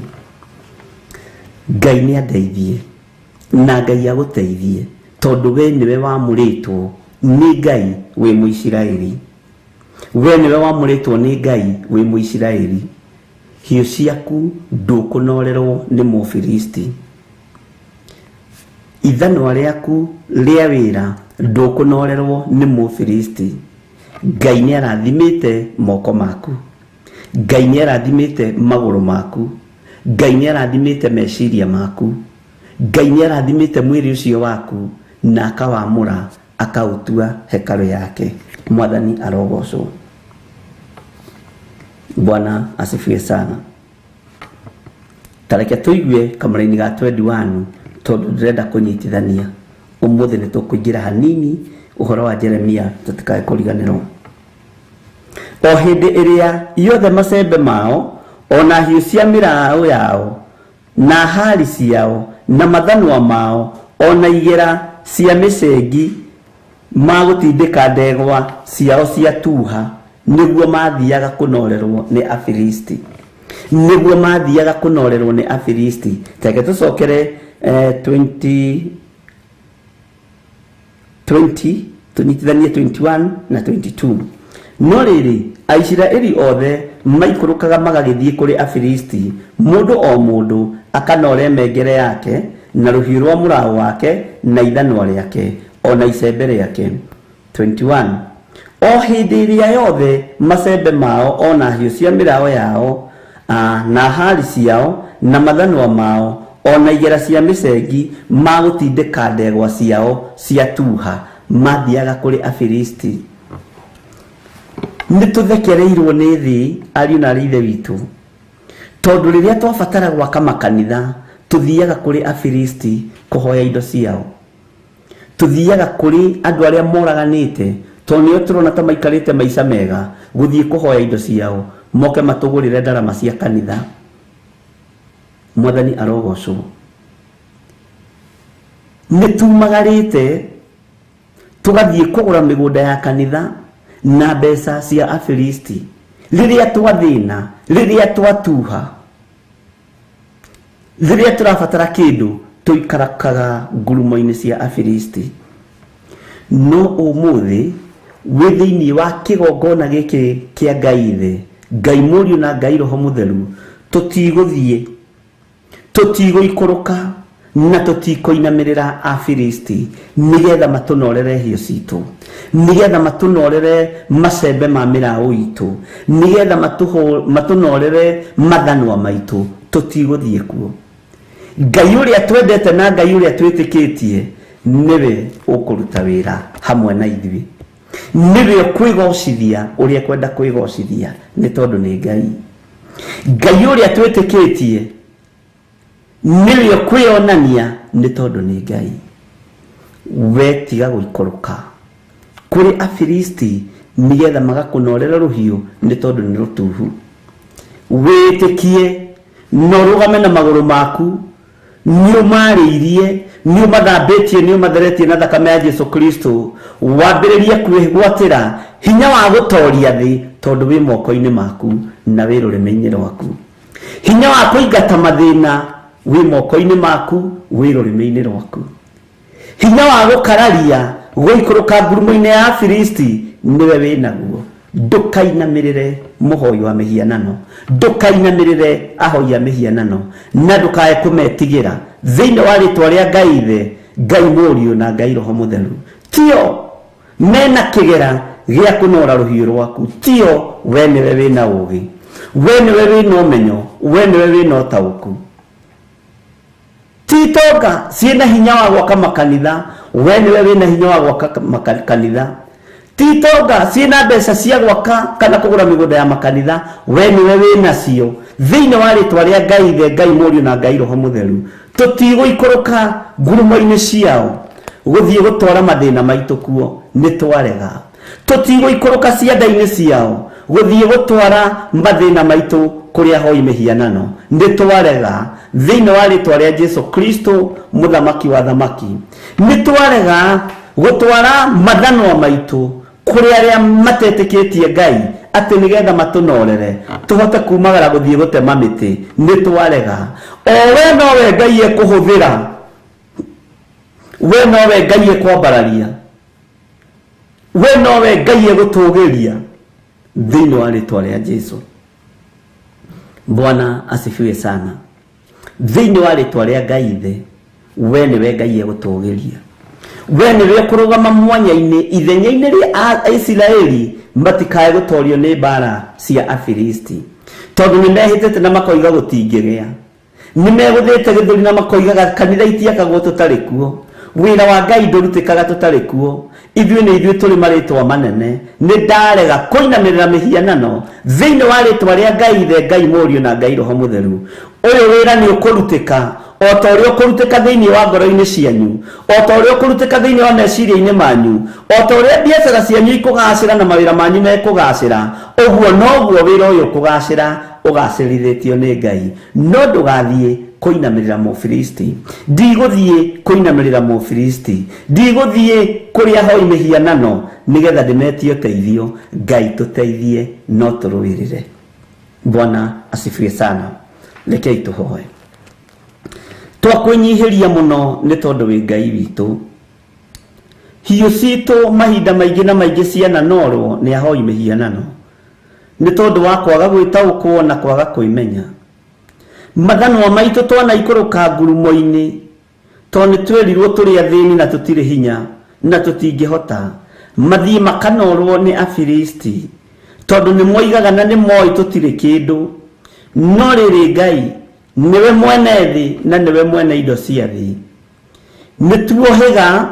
Ngai nĩ andeithie na Ngai agũteithie, tondũ we nĩwe wamũrĩtwo nĩ Ngai wĩ Mũisiraeli. We nĩwe wamũrĩtwo nĩ Ngai wĩ Mũisiraeli. Hiũ ciaku ndũkũnorerwo nĩ Mũfilisti. Ithanwa rĩaku rĩa wĩra ndũkũnorerwo nĩ Mũfilisti. Ngai nĩ arathimĩte moko maku. Ngai nĩ arathimĩte magũrũ maku. Ngai nĩ arathimĩte meciria maku. Ngai nĩ arathimĩte mwĩrĩ ũcio waku na akawamũra akautua hekalu yake. Mwathani arogocwo. Bwana asifiwe sana. Tareke tuigue kamara-inĩ ga 21 tondũ ndĩrenda kũnyitithania. Ũmũthĩ nĩ tũkũingĩra hanini ũhoro wa Jeremia tũtikae kũriganĩrwo. O hĩndĩ ĩrĩa yothe macembe mao, ona hiũ cia mĩraũ yao, na hari ciao, na mathanwa mao, ona igera cia mĩcengi magũtindĩka ndegwa ciao cia tuha, nĩguo mathiaga kũnorerwo nĩ Afilisti. Nĩguo mathiaga kũnorerwo nĩ Afilisti. Teke tũcokere 20 tunyitithanie 21 na 22. No rĩrĩ, Aisiraeli othe maikũrũkaga magagĩthiĩ kũrĩ Afilisti, mũndũ o mũndũ akanore mengere yake na rũhiũ rwa mũraũ wake na ithanwa rĩake ona icembe rĩake. 21. O hĩndĩ ĩrĩa yothe macembe mao ona hiũ cia mĩraũ yao, na hari ciao na mathanwa mao ona igera cia mĩcengi magũtindĩka ndegwa ciao cia tuha mathiaga kũrĩ Afilisti. Nĩtũthekereirwo nĩ thĩ, ariũ na aarĩ a Ithe witũ, tondũ rĩrĩa twabatara gwaka makanitha tuthiaga kũrĩ Afilisti kũhoya indo ciao. Tuthiaga kũrĩ andũ arĩa moraganĩte, tondũ nĩo tũrona ta maikarĩte maica mega, gũthiĩ kũhoya indo ciao moke matũgũrĩre ndarama cia kanitha. Mwathani arogocwo. Nĩtumagarĩte tugathiĩ kũgũra mĩgũnda ya kanitha na mbeca cia Afilisti. Rĩrĩa twathĩna, rĩrĩa twatuha, rĩrĩa tũrabatara kĩndũ, tũikarakaga ngurumo-inĩ cia Afilisti. No ũmũthĩ wĩ thĩinĩ wa kĩgongona gĩkĩ kĩa Ngai thĩ, Ngai Mũriũ na Ngai Roho Mũtheru, tũtigũthiĩ, tũtigũikũrũka na tũtikũinamĩrĩra Afilisti, nĩgetha matũnorere hiũ citũ, nĩgetha matũnorere macembe ma mĩraũ itũ, nĩgetha matũnorere mathanwa maitũ. Tũtigũthiĩ kuo. Ngai ũrĩa twendete na Ngai ũrĩa twĩtĩkĩtie nĩwe ũkũruta wĩra hamwe na ithuĩ. Nĩwe kwĩgocithia ũrĩa kwenda kwĩgocithia, nĩ tondũ nĩ Ngai. Ngai ũrĩa twĩtĩkĩtie nĩwe kwĩonania, nĩ tondũ nĩ Ngai. We tiga gũikũrũka kũrĩ Afilisti nĩgetha magakũnorera rũhiũ, nĩ tondũ nĩ rũtuhu. Wĩtĩkie na ũrũgame na magũrũ maku, nĩũmarĩirie, nĩũmathambĩtie, nĩũmatheretie na thakame ya Jesu Kristo, wambĩrĩrie kwĩgwatĩra hinya wa gũtoria thĩ, tondũ wĩ moko-inĩ maku na wĩ rũrĩmĩ-inĩ rwaku. Hinya wa kũingata mathĩna wĩ moko-inĩ maku, wĩ rũrĩmĩ-inĩ rwaku. Hinya wa gũkararia gũikũrũka ngurumo-inĩ ya Afilisti nĩwe wĩnaguo. Ndũkainamĩrĩre mũhoi wa mĩhianano, ndũkainamĩrĩre ahoi a mĩhianano, na ndũkae kũmetigĩra thĩinĩ wa rĩtwa rĩa Ngai thĩ, Ngai Mũriũ na Ngai Roho Mũtheru. Tio mena kĩgera gĩa kũnora rũhiũ rwaku, tio we nĩwe wĩna ũũgĩ, we nĩwe wĩna ũmenyo, we nĩwe wĩna ũtaũku. Titonga ciĩna hinya wa gwaka makanitha, we nĩwe wĩna hinya wa gwaka makanitha. Titonga ciĩna mbeca cia gwaka kana kũgũra mĩgũnda ya makanitha, we nĩwe wĩnacio. Thĩinĩ wa rĩtwa rĩa Ngai thĩ, Ngai Mũriũ na Ngai Roho Mũtheru, tutigũikũrũka ngurumo-inĩ ciao gũthiĩ gũtwara mathĩna maitũ kuo, nĩ twarega. Tutigũikũrũka cianda-inĩ ciao gũthiĩ gũtwara mathĩna maitũ kũrĩa hoi mĩhianano, nĩ twarega. Thĩinĩ wa rĩtwa rĩa Jesu Kristo mũthamaki wa thamaki, nĩ twarega gũtwara mathanwa maitũ kũrĩ arĩa matetĩkĩtie Ngai atĩ nĩgetha matũnorere tũhote kumagara gũthiĩ gũtema mĩtĩ, nĩ twarega. O we nowe Ngai ekũhũthĩra, we nowe Ngai ekwambararia, we nowe Ngai egũtũgĩria thĩinĩ wa rĩtwa rĩa Jesu. Bwana asifiwe sana. Thĩinĩ wa rĩtwa rĩa Ngai Ithe, we nĩwe Ngai egũtũgĩria. We nĩwe kũrũgama mwanya-inĩ ithenya-inĩ rĩa Isiraeli matikae gũtorio nĩ mbara cia Afilisti, tondũ nĩ mehĩtĩte na makoiga gũtingĩgĩa. Nĩ megũthĩte gĩthũri na makoigaga kanitha itiakagwo tũtarĩ kuo, wĩra wa Ngai ndũrutĩkaga tũtarĩ kuo, ithuĩ nĩ ithuĩ tũrĩ marĩtwa manene. Nĩ ndarega kũinamĩrĩra mĩhianano thĩinĩ wa rĩtwa rĩa Ngai Ithe, Ngai Mũriũ na Ngai Roho Mũtheru. Ũyũ wĩra nĩ ũkũrutĩka o ta ũrĩa ũkũrutĩka thĩinĩ wa ngoro-inĩ cianyu, o ta ũrĩa ũkũrutĩka thĩinĩ wa meciria-inĩ manyu, o ta ũrĩa biacara cianyu ikũgacĩra na mawĩra manyu mekũgacĩra, ũguo noguo wĩra ũyũ ũkũgacĩra ũgacĩrithĩtio nĩ Ngai. No ndũgathiĩ kũinamĩrĩra Mũfilisti, ndigũthiĩ kũinamĩrĩra Mũfilisti, ndigũthiĩ kũrĩa hoi mĩhianano nĩgetha ndĩmetie ũteithio. Ngai tũteithie, no tũrũĩrĩre. Bwana asifiwe sana. Rekei tũhoe. Twakwĩnyihĩria mũno nĩ tondũ wĩ Ngai witũ. Hiũ citũ mahinda maingĩ na maingĩ ciananorwo nĩ ahoi mĩhianano nĩ tondũ wa kwaga gwĩtaũkwo na kwaga kwĩmenya. Mathanwa maitũ twanaikũrũka ngurumo-inĩ tondũ nĩ twerirwo tũrĩ athĩni na tũtirĩ hinya na tũtingĩhota, mathiĩ makanorwo nĩ Afilisti tondũ nĩ moigaga na nĩ moĩ tũtirĩ kĩndũ. No rĩrĩ Ngai niwe mwene thĩ na niwe mwene indo cia thĩ. Nĩ tuohĩga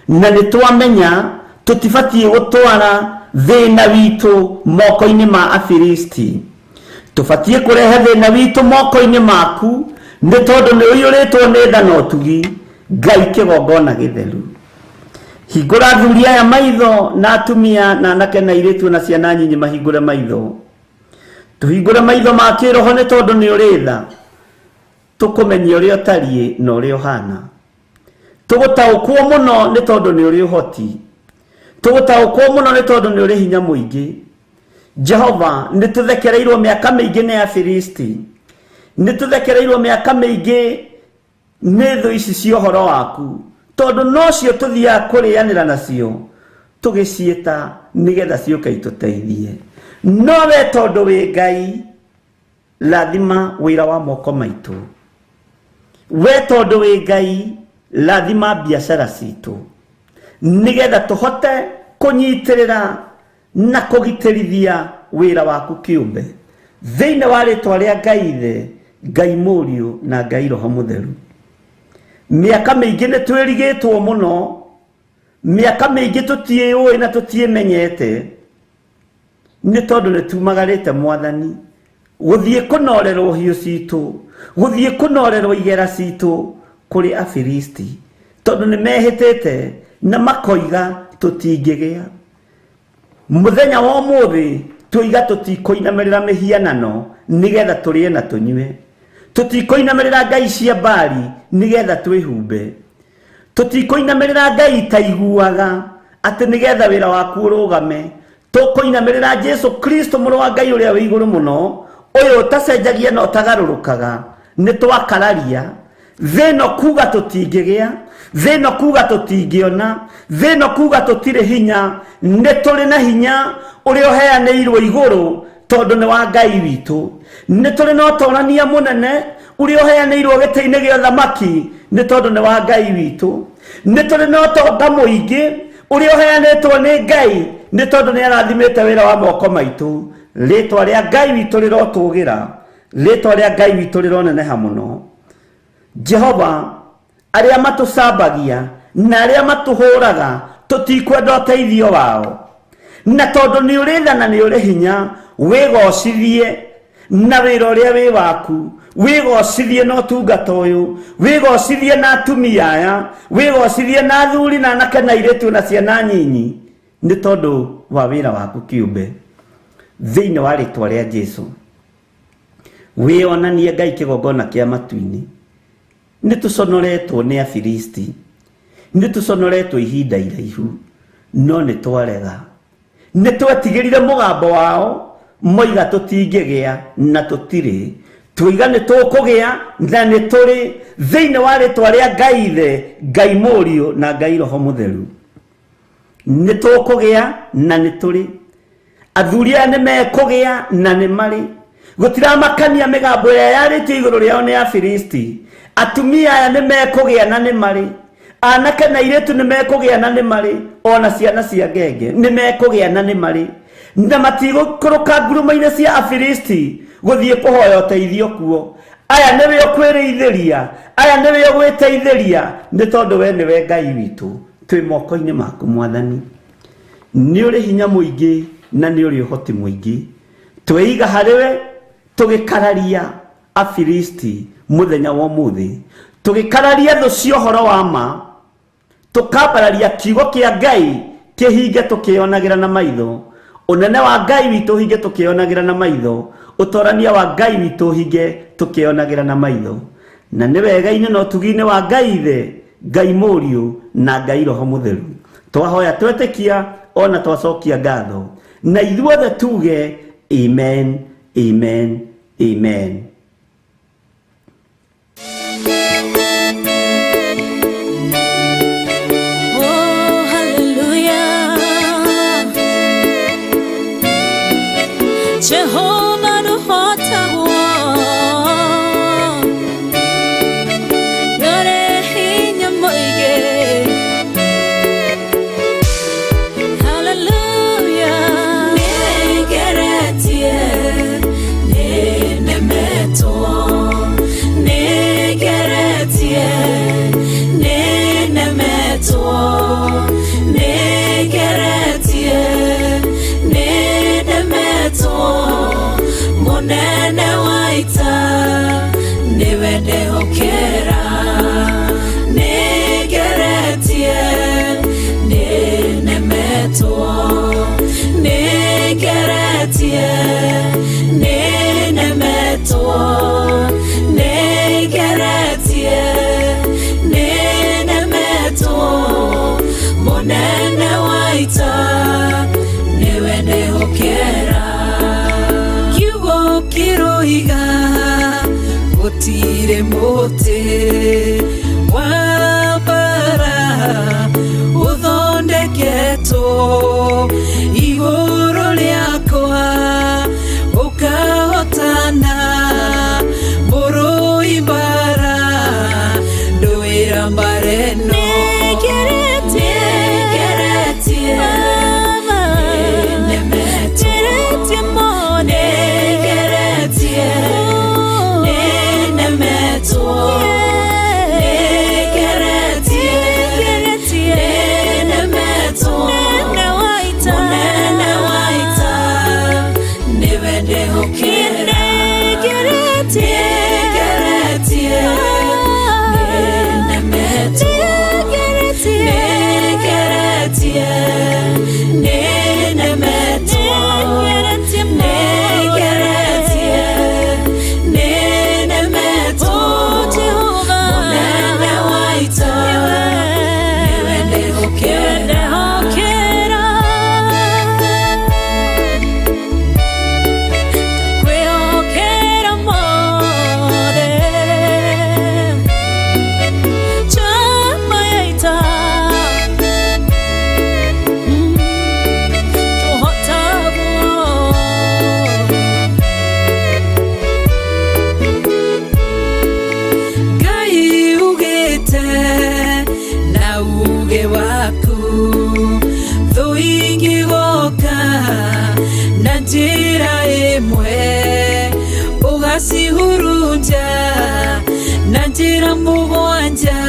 na nĩ twamenya tũtibatiĩ gũtwara thĩna witũ moko-inĩ ma Afilisti. Tũbatiĩ kũrehe thĩna witũ moko-inĩ maku nĩ tondũ nĩ ũiyũrĩtwo nĩ tha na ũtugi, Ngai kĩgongona gĩtheru. Hingũra athuri aya maitho na atumia na anake na airĩtu na ciana nyinyi mahingũre maitho. Tũhingũre maitho ma kĩroho nĩ tondũ nĩ ũrĩ tha. Tũkũmenya ũrĩa ũtariĩ na ũrĩa ũhana. Tũgũtaũkwo mũno nĩ tondũ nĩ ũrĩ ũhoti. Tũgũtaũkwo mũno nĩ tondũ nĩ ũrĩ hinya mũingĩ. Jehova, nĩ tũthekereirwo mĩaka mĩingĩ nĩ Afilisti. Nĩ tũthekereirwo mĩaka mĩingĩ nĩ thũ ici cia ũhoro waku, tondũ no cio tũthiaga kũrĩanĩra nacio tũgĩciĩta nĩgetha ciũke itũteithie. No we tondũ wĩ Ngai, rathima wĩra wa moko maitũ. We tondũ wĩ Ngai, rathima biacara citũ nĩgetha tũhote kũnyitĩrĩra na kũgitĩrithia wĩra waku kĩũmbe thĩinĩ wa rĩtwa rĩa Ngai Ithe, Ngai Mũriũ na Ngai Roho Mũtheru. Mĩaka mĩingĩ nĩ twĩrigĩtwo mũno, mĩaka mĩingĩ tũtiĩũĩ na tũtiĩmenyete nĩ tondũ nĩ tumagarĩte Mwathani gũthiĩ kũnorerwo hiũ citũ, gũthiĩ kũnorerwo igera citũ kũrĩ Afilisti, tondũ nĩ mehĩtĩte na makoiga tũtingĩgĩa. Mũthenya wa ũmũthĩ tũiga tũtikũinamĩrĩra mĩhianano nĩgetha tũrĩe na tũnyue. Tũtikũinamĩrĩra ngai cia Baali nĩgetha twĩhumbe. Tũtikũinamĩrĩra ngai taiguaga atĩ nĩgetha wĩra waku ũrũgame. Tũkũinamĩrĩra Jesu Kristo mũrũ wa Ngai ũrĩa wĩ igũrũ mũno, ũyũ ũtacenjagia na ũtagarũrũkaga. Nĩ twakararia thĩno kuga tũtingĩgĩa, thĩno kuga tũtingĩona, thĩno kuga tũtirĩ hinya. Nĩ tũrĩ na hinya ũrĩa ũheanĩirwo igũrũ tondũ nĩ wa Ngai witũ. Nĩ tũrĩ na ũtonania mũnene ũrĩa ũheanĩirwo gĩtĩ-inĩ gĩa ũthamaki nĩ tondũ nĩ wa Ngai witũ. Nĩ tũrĩ na ũtonga mũingĩ ũrĩa ũheanĩtwo nĩ Ngai nĩ tondũ nĩ arathimĩte wĩra wa moko maitũ. Rĩtwa rĩa Ngai witũ rĩrotũgĩra, rĩtwa rĩa Ngai witũ rĩroneneha mũno. Jehova, arĩa matũcambagia na arĩa matũhũraga tũtikwenda ũteithio wao, na tondũ nĩ ũrĩ tha na nĩ ũrĩ hinya, wĩgocithie na wĩra ũrĩa wĩ waku, wĩgocithie na ũtungata ũyũ, wĩgocithie na atumia aya, wĩgocithie na athuri na anake na airĩtu na ciana nyinyi, nĩ tondũ wa wĩra waku kĩũmbe thĩinĩ wa rĩtwa rĩa Jesũ. Wĩonanie Ngai kĩgongona kĩa matu-inĩ. Nĩ tũconoretwo nĩ Afilisti, nĩ tũconoretwo ihinda iraihu, no nĩ twarega. Nĩ twetigĩrire mũgambo wao, moiga tũtingĩgĩa na tũtirĩ. Twiga nĩ tũkũgĩa na nĩ tũrĩ thĩinĩ wa rĩtwa rĩa Ngai Ithe, Ngai Mũriũ na Ngai Roho Mũtheru. Nĩ tũkũgĩa na nĩ tũrĩ. Athuri aya nĩ mekũgĩa na nĩ marĩ. Gũtiramakania mĩgambo ĩrĩa yarĩtio igũrũ rĩao nĩ Afilisti. Atumia aya nĩ mekũgĩa na nĩ marĩ. Anake na airĩtu nĩ mekũgĩa na nĩ marĩ. Ona ciana cia ngenge nĩ mekũgĩa na nĩ marĩ. Na matigũkũrũka ngurumo-inĩ cia Afilisti gũthiĩ kũhoya ũteithio kuo. Aya nĩwe ũkwĩrĩithĩria, aya nĩwe ũgwĩteithĩria, nĩ tondũ we nĩwe Ngai witũ. Twĩ moko-inĩ maku Mwathani. Nĩ ũrĩ hinya mũingĩ na nĩ ũrĩ ũhoti mũingĩ. Twĩiga harĩwe tũgĩkararia Afilisti mũthenya wa ũmũthĩ, tũgĩkararia thũ cia ũhoro wa ma, tũkambararia kiugo kĩa Ngai kĩhinge tũkĩonagĩra na maitho, ũnene wa Ngai witũ hinge tũkĩonagĩra na maitho, ũtorania wa Ngai witũ hinge tũkĩonagĩra na maitho. Na nĩ wega-inĩ na ũtugi-inĩ wa Ngai Ithe, Ngai Mũriũ na Ngai Roho Mũtheru, twahoya twetĩkia ona twacokia ngatho, na ithuothe tuge amen, amen, amen. Jehovah no hota yore hinya moige. Hallelujah. Negeretie nenemeto, negeretie nenemeto, negeretie nenemeto. Monene waita niwende hokera, negeretie nenemeto, negeretie nenemeto, negeretie nenemeto. Monene waita niwende hokera. Kiroiga gutire muti wa bara uthondeketwo igũrũ rĩakwa, ũkahotana mũrũi mbara ndũĩra mbareno. Na njĩra mũgwanja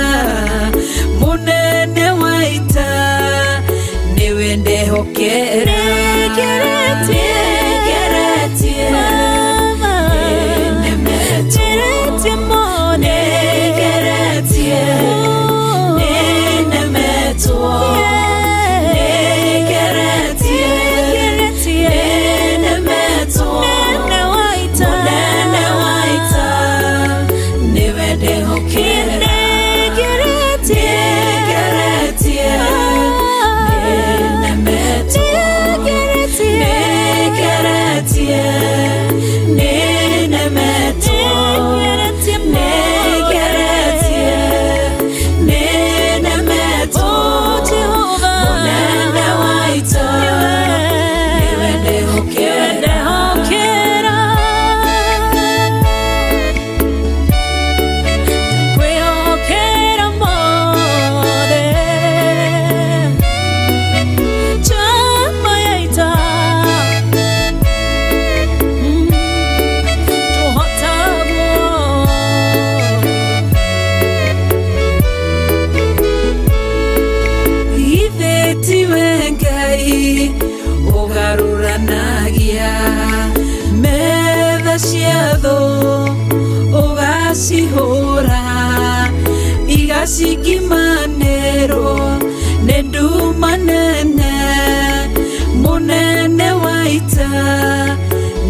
mũnene waita nĩwe ndehokera. Negeretie igacihũra igacikimanĩrwo nĩ nduma nene mũnene wa ita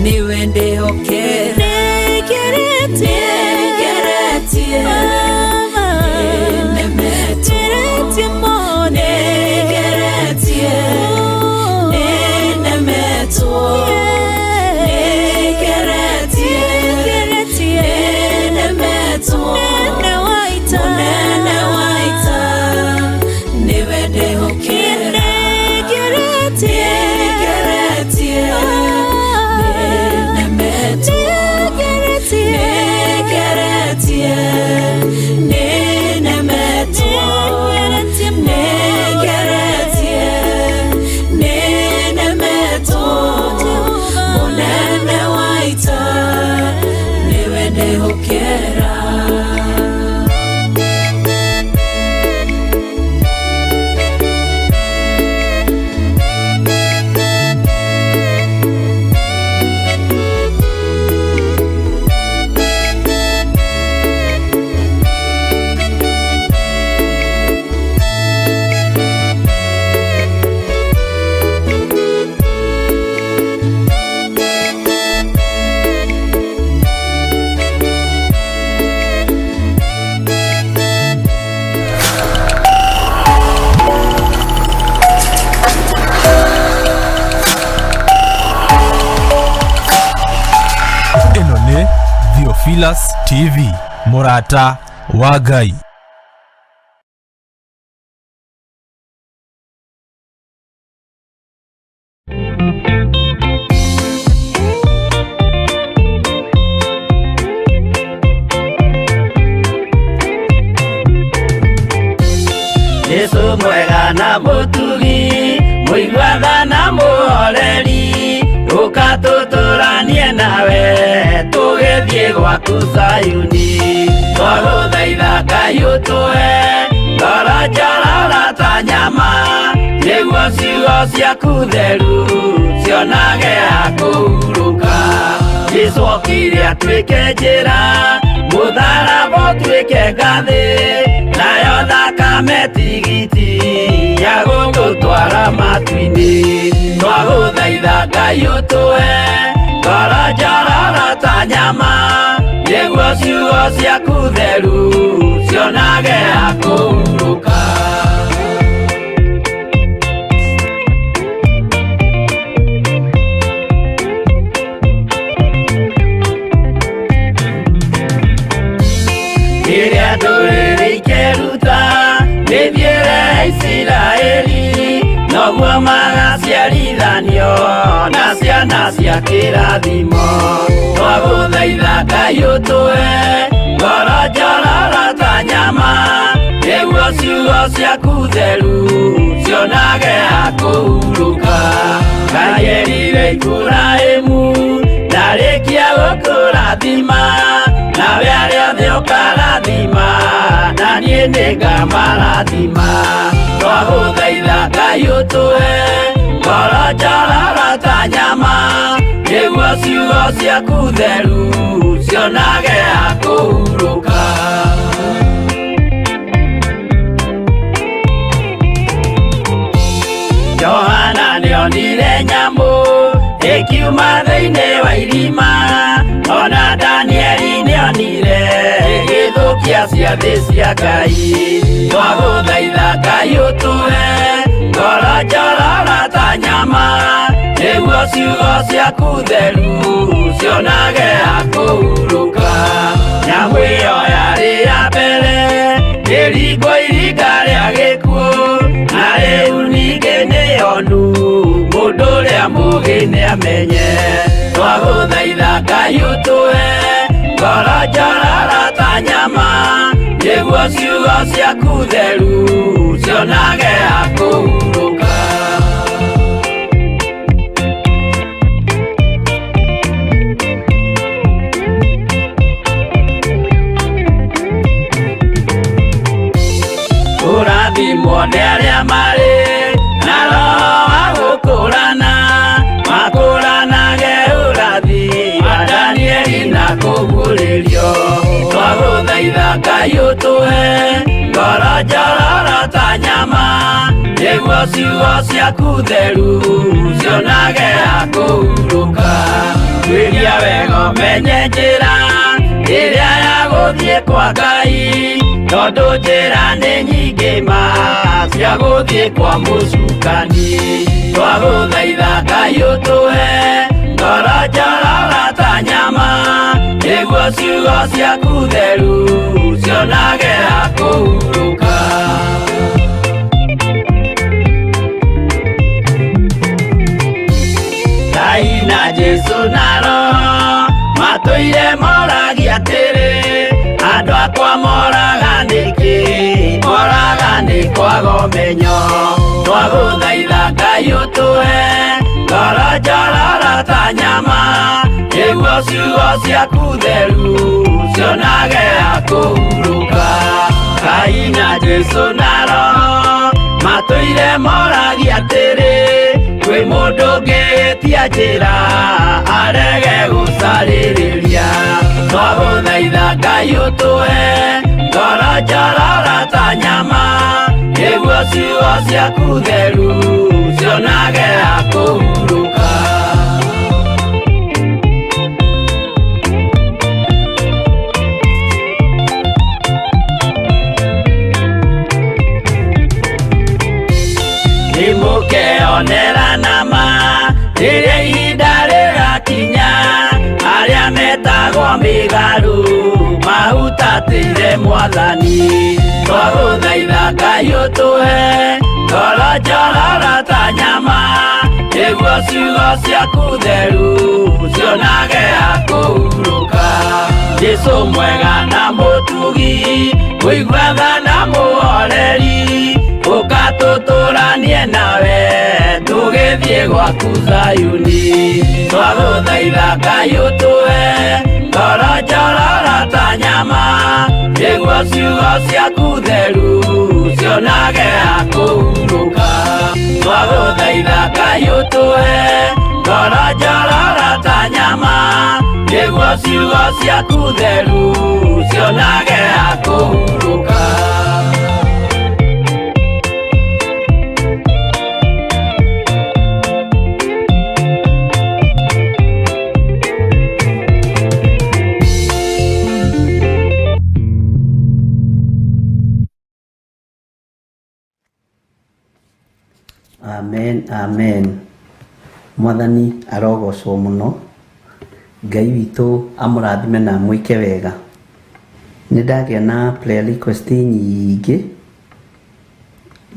nĩwe ndĩhokera nĩngeretie nenemetie nĩngeretie nenemetwo Theophilus TV, Murata wa Ngai. Yesu mwega na mutugi muigwatha na muhoreri ukatuturanie nawe tugithie gwaku Sayuni twaguthaitha Ngai utue ngoro njororo ta nyama nĩguo ciugo ciaku theru cionage akũhurũka Jesũ okire atuĩke njĩra mũtharaba ũtuĩke ngathĩ nayo thakame tigiti ya gũgũtwara matu-inĩ twagũthaitha Ngai ũtũhe ngoro njororo ta nyama nĩguo ciugo ciaku theru cionage akũhurũka Iria ndũrĩrĩ ikeruta nĩthiĩre Isiraeli noguo magaciarithanio na ciana cia kĩrathimo twagũthaitha Ngai ũtũhe ngoro njororo ta nyama nĩguo ciugo ciaku theru cionage akũhurũka Ngai erire Iburahĩmu ndarĩkia gũkũrathima nawe arĩa othe ũkarathima na niĩ nĩngamarathima twagũthaitha Ngai ũtũhe ngoro njororo ta nyama nĩguo ciugo ciaku theru cionage akũhurũka Johana nĩonire nyamũ ĩkiuma thĩinĩ wa irima ona Danieli nĩonire ĩgĩthũkia ciathĩ cia Ngai twagũthaitha Ngai ũtũhe ngoro njororo ta nyama nĩguo ciugo ciaku theru cionage akũhurũka nyamũ ĩyo yarĩ ya mbere ĩringwo iringa rĩa gĩkuũ na rĩu ningĩ nĩyonu mũndũ ũrĩa mũũgĩ nĩamenye twagũthaitha Ngai ũtũhe ngoro njororo ta nyama nĩguo ciugo ciaku theru cionage akũhurũka ũrathimwo nĩ arĩa marĩ na roho wa gũkũrana makũranage ũrathi wa Danieli na kũguũrĩrio Ngai ũtũhe ngoro njororo ta nyama, nĩguo ciugo ciaku theru cionage ha kũhurũka. Twĩria wega ũmenye njĩra ĩrĩa ya gũthiĩ kwa Ngai, tondũ njĩra nĩ nyingĩ ma cia gũthiĩ kwa mũcukani. Twagũthaitha Ngai ũtũhe ngoro njororo ta nyama, nĩguo ciugo ciaku theru cionage ha kũhurũka. Ngai na Jesu na Roho matũire moragia atĩrĩ, andũ akwa moraga nĩkĩ, moraga nĩ kwaga ũmenyo. Twagũthaitha Ngai ũtũhe ngoro njororo ta nyama, nĩguo ciugo ciaku theru cionage ha kũhurũka. Ngai na Jesu na Roho matũire moragia atĩrĩ, kwĩ mũndũ ũngĩtia njĩra arege gũcarĩrĩria. Twagũthaitha Ngai ũtũhe ngoro njororo ta nyama, nĩguo ciugo ciaku theru cionage ha kũhurũka. Nĩmũkeonera nama rĩrĩa ihinda rĩgakinya, arĩa metagwo mĩgarũ mahutatĩire Mwathani. Twagũthaitha Ngai ũtũhe ngoro njororo ta nyama, nĩguo ciugo ciaku theru cionage ha kũhurũka. Jesũ mwega na mũtugi, mũigua tha na mũhoreri, ũkatũtũranie nawe tũgĩthiĩ gwaku Zayuni. Twagũthaitha Ngai ũtũhe ngoro njororo ta nyama, nĩguo ciugo ciaku theru cionage ha kũhurũka. Twagũthaitha Ngai ũtũhe ngoro njororo ta nyama, nĩguo ciugo ciaku theru cionage ha kũhurũka. Amen, amen. Mwathani arogocwo mũno. Ngai witũ amũrathime na mwĩke wega. Nĩndagĩa na prayer request nyingĩ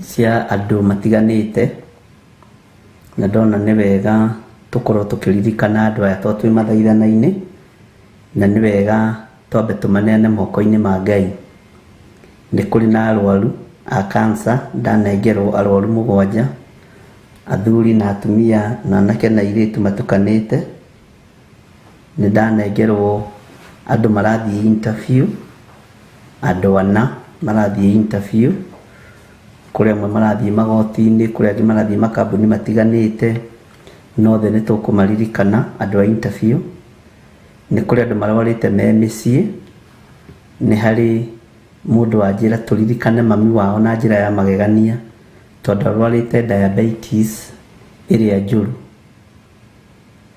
cia andũ matiganĩte, na ndona nĩ wega tũkorwo tũkĩririkana andũ aya twĩ mathaithana-inĩ, na nĩ wega twambe tũmaneane moko-inĩ ma Ngai. Nĩ kũrĩ na arwaru a cancer, ndanengerwo arwaru 7, athuri na atumia na anake na airĩtu matukanĩte. Nĩ ndanengerwo andũ marathiĩ interview, andũ 4 marathiĩ interview, kũrĩ amwe marathiĩ magoti-inĩ, kũrĩ angĩ marathiĩ makambuni matiganĩte, nothe nĩ tũkũmaririkana andũ a interview. Nĩ kũrĩ andũ marwarĩte me mĩciĩ, nĩ harĩ mũndũ wanjĩra tũririkane mami wao na njĩra ya magegania, tondũ arwarĩte diabetes ĩrĩa njũru,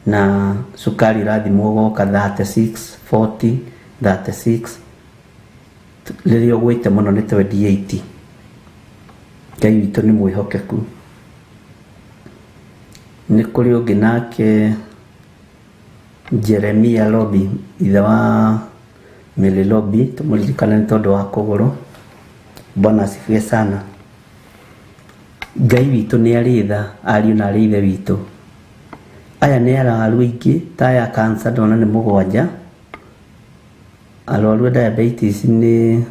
na cukari ũrathimwo ũgoka 36, 40, 36, rĩrĩa ũgwĩte mũno nĩ 28. Ngai witũ nĩ mwĩhokeku. Nĩ kũrĩ ũngĩ nake Jeremia Lobby, ithe wa Mary Lobby, tũmũririkane nĩ tondũ wa kũgũrũ. Bwana asifiwe sana. Ngai witũ nĩ arĩ tha, ariũ na arĩ ithe witũ. Aya nĩ arwaru aingĩ, ta ya cancer ndona nĩ 7, arwaru a diabetes nĩ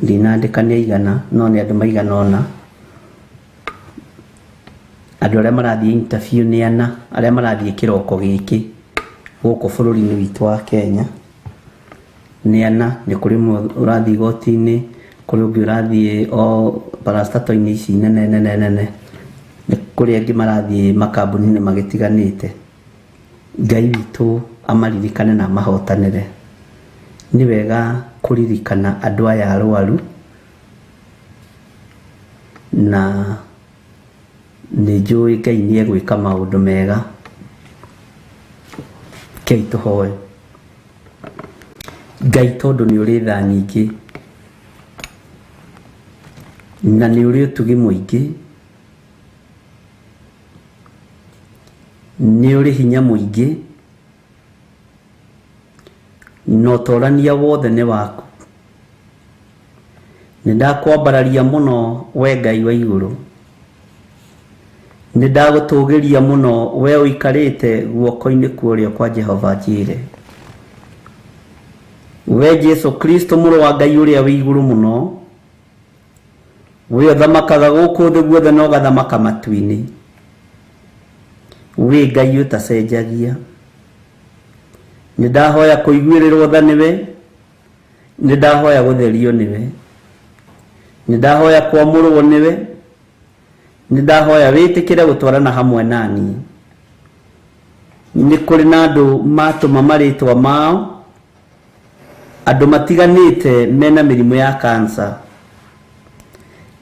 ndinandĩka nĩ aigana, no nĩ andũ maigana ũna. Andũ arĩa marathiĩ interview nĩ 4, arĩa marathiĩ kĩroko gĩkĩ gũkũ bũrũri-inĩ witũ wa Kenya nĩ 4. Nĩ kũrĩ ũrathiĩ igoti-inĩ, kũrĩ ũngĩ ũrathiĩ o parastato-inĩ ici nene, nĩ kũrĩ angĩ marathiĩ makambuni-inĩ magĩtiganĩte. Ngai witũ amaririkane na amahotanĩre. Nĩ wega kuririkana andu aya arwaru na nĩ njũĩ Ngai nĩ egwĩka maũndũ mega. Kei tũhoe. Ngai tondũ nĩ ũrĩ tha nyingĩ na nĩ ũrĩ ũtugi mũingĩ, nĩ ũrĩ hinya mũingĩ, na ũtorania wothe nĩ waku. Nĩ ndakwambararia mũno we Ngai wa igũrũ, nĩ ndagũtũgĩria mũno we ũikarĩte guoko-inĩ kwa ũrĩo kwa Jehova Jireh. We Jesu Kristo mũrũ wa Ngai ũrĩa wĩ igũrũ mũno, we ũthamakaga gũkũ thĩ guothe na ũgathamaka matu-inĩ. We Ngai ũtacenjagia. Nĩ ndahoya kũiguĩrĩrwo tha nĩwe, nĩ ndahoya gũtherio nĩwe, nĩ ndahoya kwamũrwo nĩwe, nĩ ndahoya wĩtĩkĩre gũtwarana hamwe nani. Nĩ kũrĩ na andũ matũma marĩtwa mao, andũ matiganĩte mena mĩrimũ ya cancer,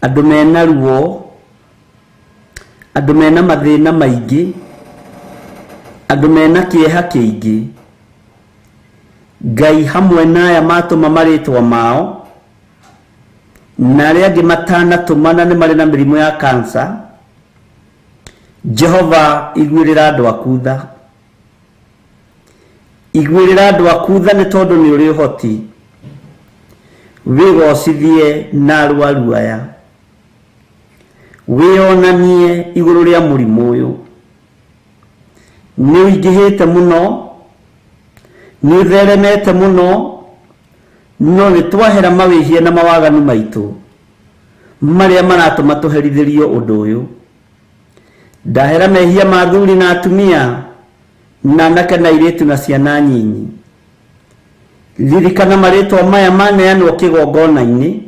andũ mena ruo, andũ mena mathĩna maingĩ, andũ mena kĩeha kĩingĩ. Ngai hamwe na aya matũma marĩtwa mao na arĩa angĩ matanatũmana nĩ marĩ na mĩrimũ ya cancer, Jehova iguĩrĩra andũ aku tha. Iguĩrĩra andũ aku tha nĩ tondũ nĩ ũrĩ ũhoti. Wĩgocithie na arwaru aya, wĩonanie igũrũ rĩa mũrimũ ũyũ. Nĩ ũingĩhĩte mũno, nĩ ũtheremete mũno, no nĩ twahera mawĩhia na mawaganu maitũ marĩa maratũma tũherithĩrio ũndũ ũyũ. Ndahera mehia ma athuri na atumia na anake na airĩtu na ciana nyinyi. Ririkana marĩtwa maya maneanwo kĩgongona-inĩ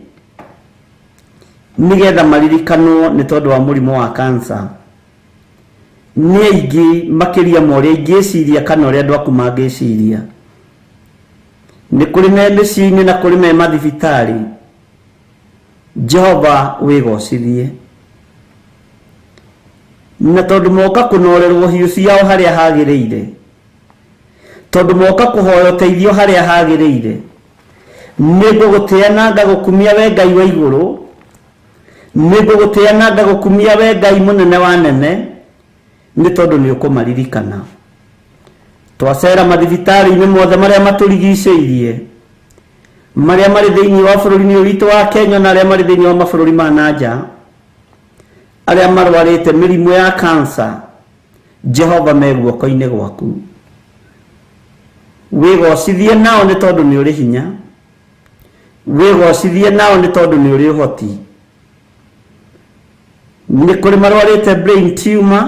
nĩgetha maririkanwo nĩ tondũ wa mũrimũ wa cancer. Nĩ aingĩ makĩria ma ũrĩa ingĩciria kana ũrĩa andũ aku mangĩciria. Nĩ kũrĩ me mĩciĩ-inĩ na kũrĩ me mathibitarĩ. Jehova wĩgocithie. Na tondũ moka kũnorerwo hiũ ciao harĩa hagĩrĩire, tondũ moka kũhoya ũteithio harĩa hagĩrĩire, nĩ ngũgũtĩa na ngagũkumia we Ngai wa igũrũ, nĩ ngũgũtĩa na ngagũkumia we Ngai mũnene wa nene, nĩ tondũ nĩ ũkũmaririkana. Twacera mathibitarĩ-inĩ mothe marĩa matũrigicĩirie, marĩa marĩ thĩinĩ wa bũrũri-inĩ witũ wa Kenya na arĩa marĩ thĩinĩ wa mabũrũri ma nanja, arĩa marwarĩte mĩrimũ ya cancer, Jehova me guoko-inĩ gwaku. Wĩgocithie nao nĩ tondũ nĩ ũrĩ hinya, wĩgocithie nao nĩ tondũ nĩ ũrĩ ũhoti. Nĩ kũrĩ marwarĩte brain tumor,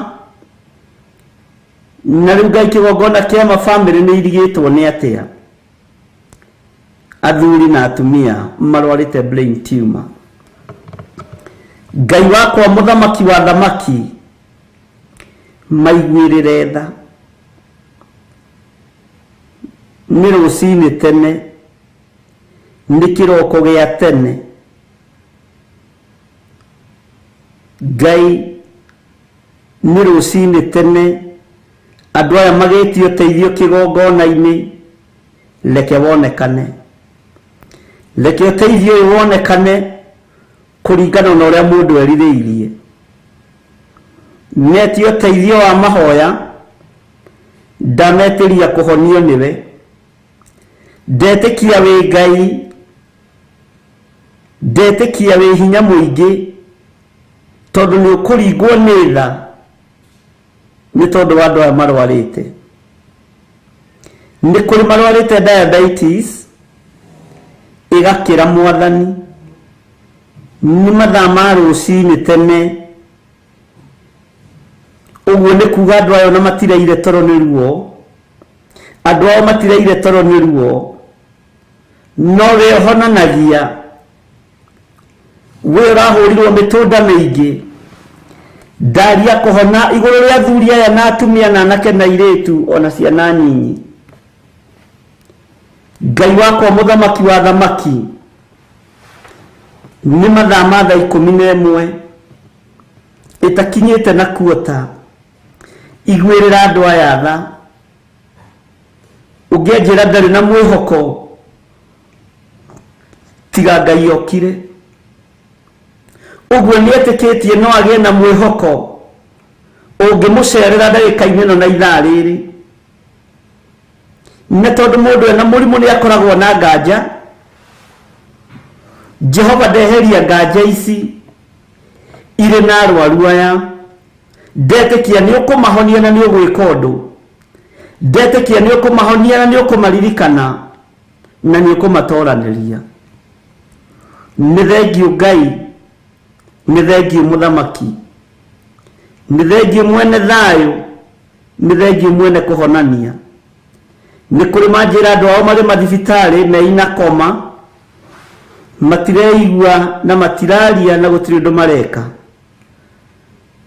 na rĩu Ngai kĩgongona kĩa mabamĩrĩ nĩ irigĩtwo nĩ atĩa. Athuri na atumia marwarĩte brain tumor. Ngai wakwa mũthamaki wa thamaki, maiguĩrĩre tha. Nĩ rũcinĩ tene, nĩ kĩroko gĩa tene, Ngai nĩ rũcinĩ tene, andũ aya magĩtio ũteithio kĩgongona-inĩ, reke wonekane. Reke ũteithio ũyũ wonekane kũringana na ũrĩa mũndũ erirĩirie. Netio ũteithio wa mahoya, ndametĩria kũhonio nĩwe. Ndetĩkia wĩ Ngai, ndetĩkia wĩ hinya mũingĩ, tondũ nĩ ũkũringwo nĩ tha nĩ tondũ wa andũ aya marwarĩte. Nĩ kũrĩ marwarĩte diabetes, ĩgakĩra Mwathani. Nĩ mathaa ma rũcinĩ tene, ũguo nĩ kuga andũ aya ona matireire toro nĩ ruo, andũ ao matireire toro nĩ ruo, no we ũhonanagia, we ũrahũrirwo mĩtũnda mĩingĩ, ndaria kũhona igũrũ rĩa athuri aya na atumia na anake na airĩtu ona ciana nyinyi. Ngai wakwa muthamaki wa thamaki, ni mathaa ma thaa 11 itakinyite na kuota, igwirira andu aya tha, ungenjira ndari na mwihoko tiga Ngai okire. Uguo ni etikitie no agie na mwihoko ungimucerera ndagika-ini no na ithaa riri, ne tondu mundu ena murimu ni akoragwo na nganja. Jehova ndeheria nganja ici ire na arwaru aya, ndetekia ni ukumahonia na ni ugwika undu, ndetekia ni ukumahonia na ni ukumaririkana na ni ukumatoraniria. Ni thengiu Ngai, ni thengiu muthamaki, ni thengiu mwene thayu, ni thengiu mwene kuhonania. Ni kuri manjira andu ao mari mathibitari me ina koma, matireigua na matiraria na gutiri undu mareka.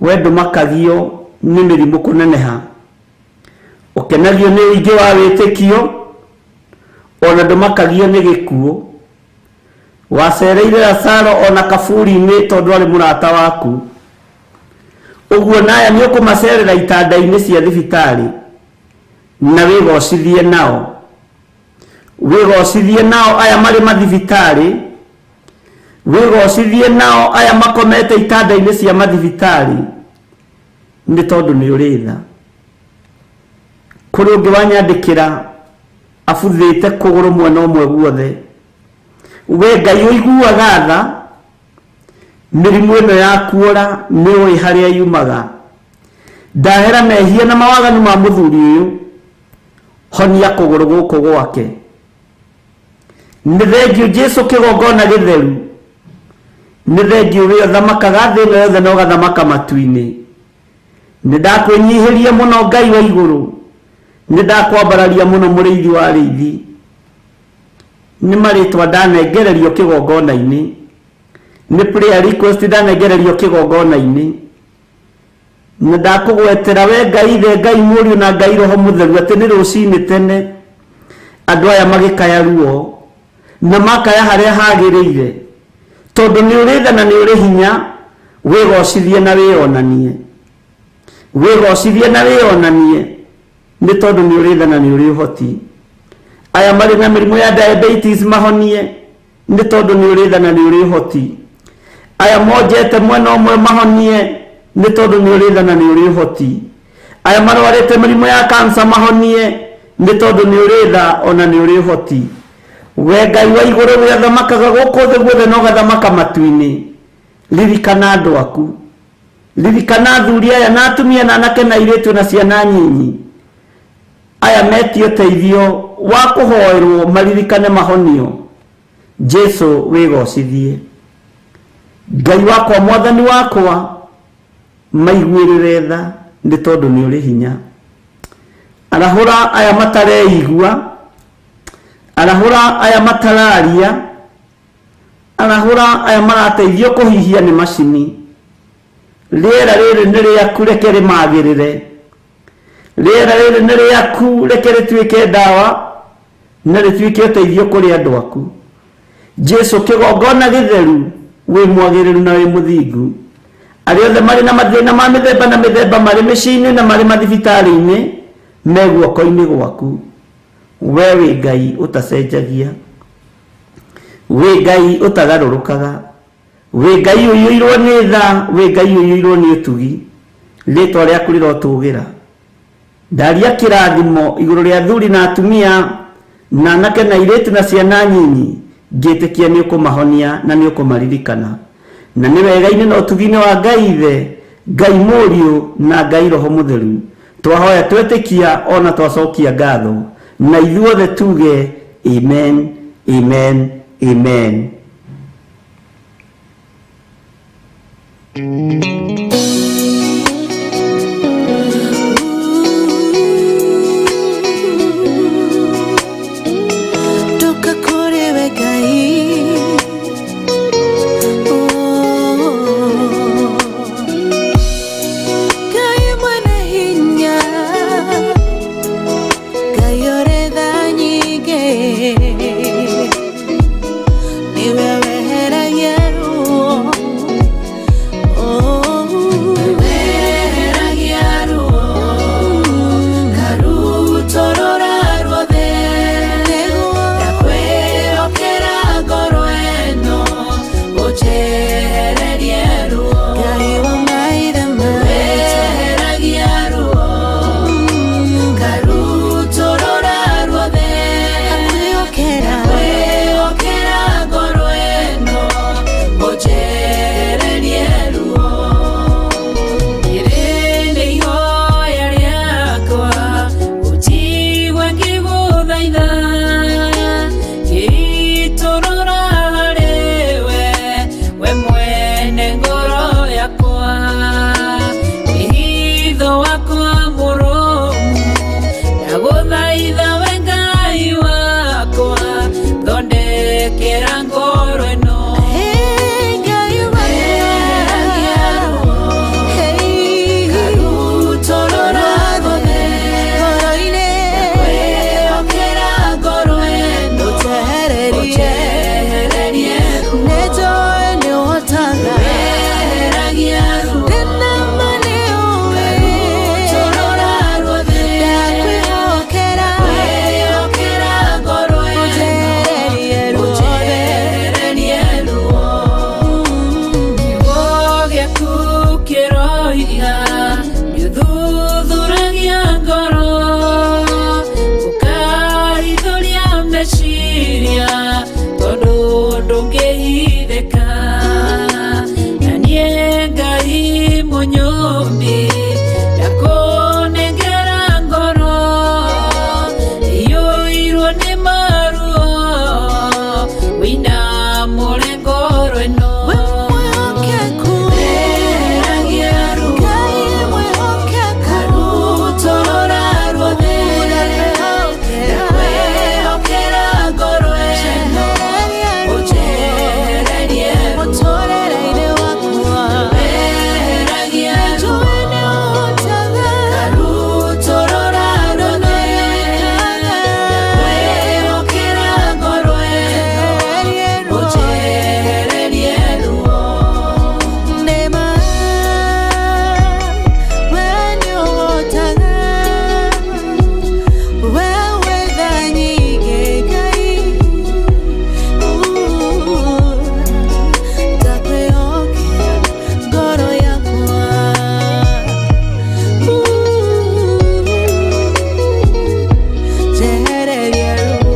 Wendo makagio ni mirimu kuneneha, ukenagio ni uingi wa witikio, ona ndumakagio ni gikuo. Wacereire Lazaro ona kaburi-ini tondu ari murata waku. Uguo naya ni ukumacerera itanda-ini cia thibitari na wigocithie nao, wigocithie nao aya mari mathibitari, wigocithie nao aya makomete itanda-ini cia mathibitari, ni tondu ni uritha. Kuri ungi wanyandikira abuthite kuguru mwena umwe guothe, we Ngai uiguaga tha, mirimu ino ya kuora ni ui haria yumaga. Ndahera mehia na mawaganu ma muthuri uyu, honia kuguru guku gwake. Ni thengiu Jesu kigongona githeru, ni thengiu we thamakaga thi ino yothe no gathamaka matu-ini. Ni ndakwinyihiria muno Ngai wa iguru, ni ndakwambararia muno muriithi wa ariithi. Ni maritwa ndanengererio kigongona-ini, ni prayer request ndanengererio kigongona-ini. Ni ndakugwetera we Ngai the Ngai Muriu na Ngai Roho Mutheru ati ni rucini tene andu aya magikaya ruo na makaya haria hagiriire, tondu ni uritha na ni uri hinya. Wigocithie na wionanie, wigocithie na wionanie, ni tondu ni uritha na ni uri uhoti. Aya mari na mirimu ya diabetes mahonie, ni tondu ni uritha na ni uri uhoti. Aya mojete mwena umwe mahonie, ni tondu ni uritha na ni uri uhoti. Aya marwarite mirimu ya cancer mahonie, ni tondu ni uritha ona ni uri uhoti. We Ngai wa iguru we thamakaga guku thi guothe no gathamaka matu-ini, ririkana andu aku, ririkana athuri aya na atumia na anake na airitu na ciana nyinyi aya metio teithio wa kuhoerwo maririkane mahonio. Jesu wigocithie. Ngai wakwa mwathani wakwa maiguirire tha, ni tondu ni uri hinya. Arahura aya matareigua, arahura aya matararia, arahura aya marateithio kuhihia ni macini. Riera riri ni riaku, reke rimagirire. Riera riri ni riaku, reke rituike ndawa na rituike uteithio kuri andu aku. Jesu kigongona githeru, wi mwagiriru na wi muthingu. Ari othe mari na mathina ma mithemba na mithemba mari micini na mari mathibitari-ini me guoko-ini gwaku. We wi Ngai utacenjagia, wi Ngai utagarurukaga, wi Ngai uyuirwo ni tha, wi Ngai uyuirwo ni utugi. Ritwa riaku rirotugira. Ndaria kirathimo iguru ria athuri na atumia na anake na airitu na ciana nyinyi, ngitikia ni ukumahonia na ni ukumaririkana. Na ni wega-ini na utugi-ini wa Ngai Ithe, Ngai Muriu na Ngai Roho Mutheru. Twahoya twetikia ona twacokia ngatho, na ithuothe tuge amen, amen, amen. Kayoreda nyige jehereria ruo.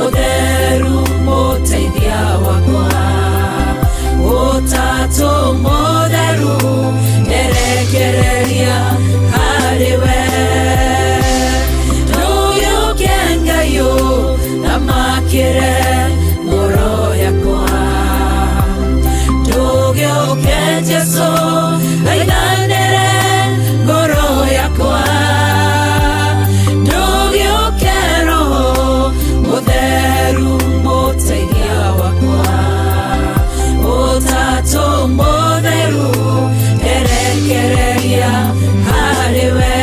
Mutheru muteithia wakwa Jesu thaithanĩre ngoro yakwa ndũgĩũke Roho Mũtheru mũteithia wakwa Ũtatũ Mũtheru erekereria harĩ we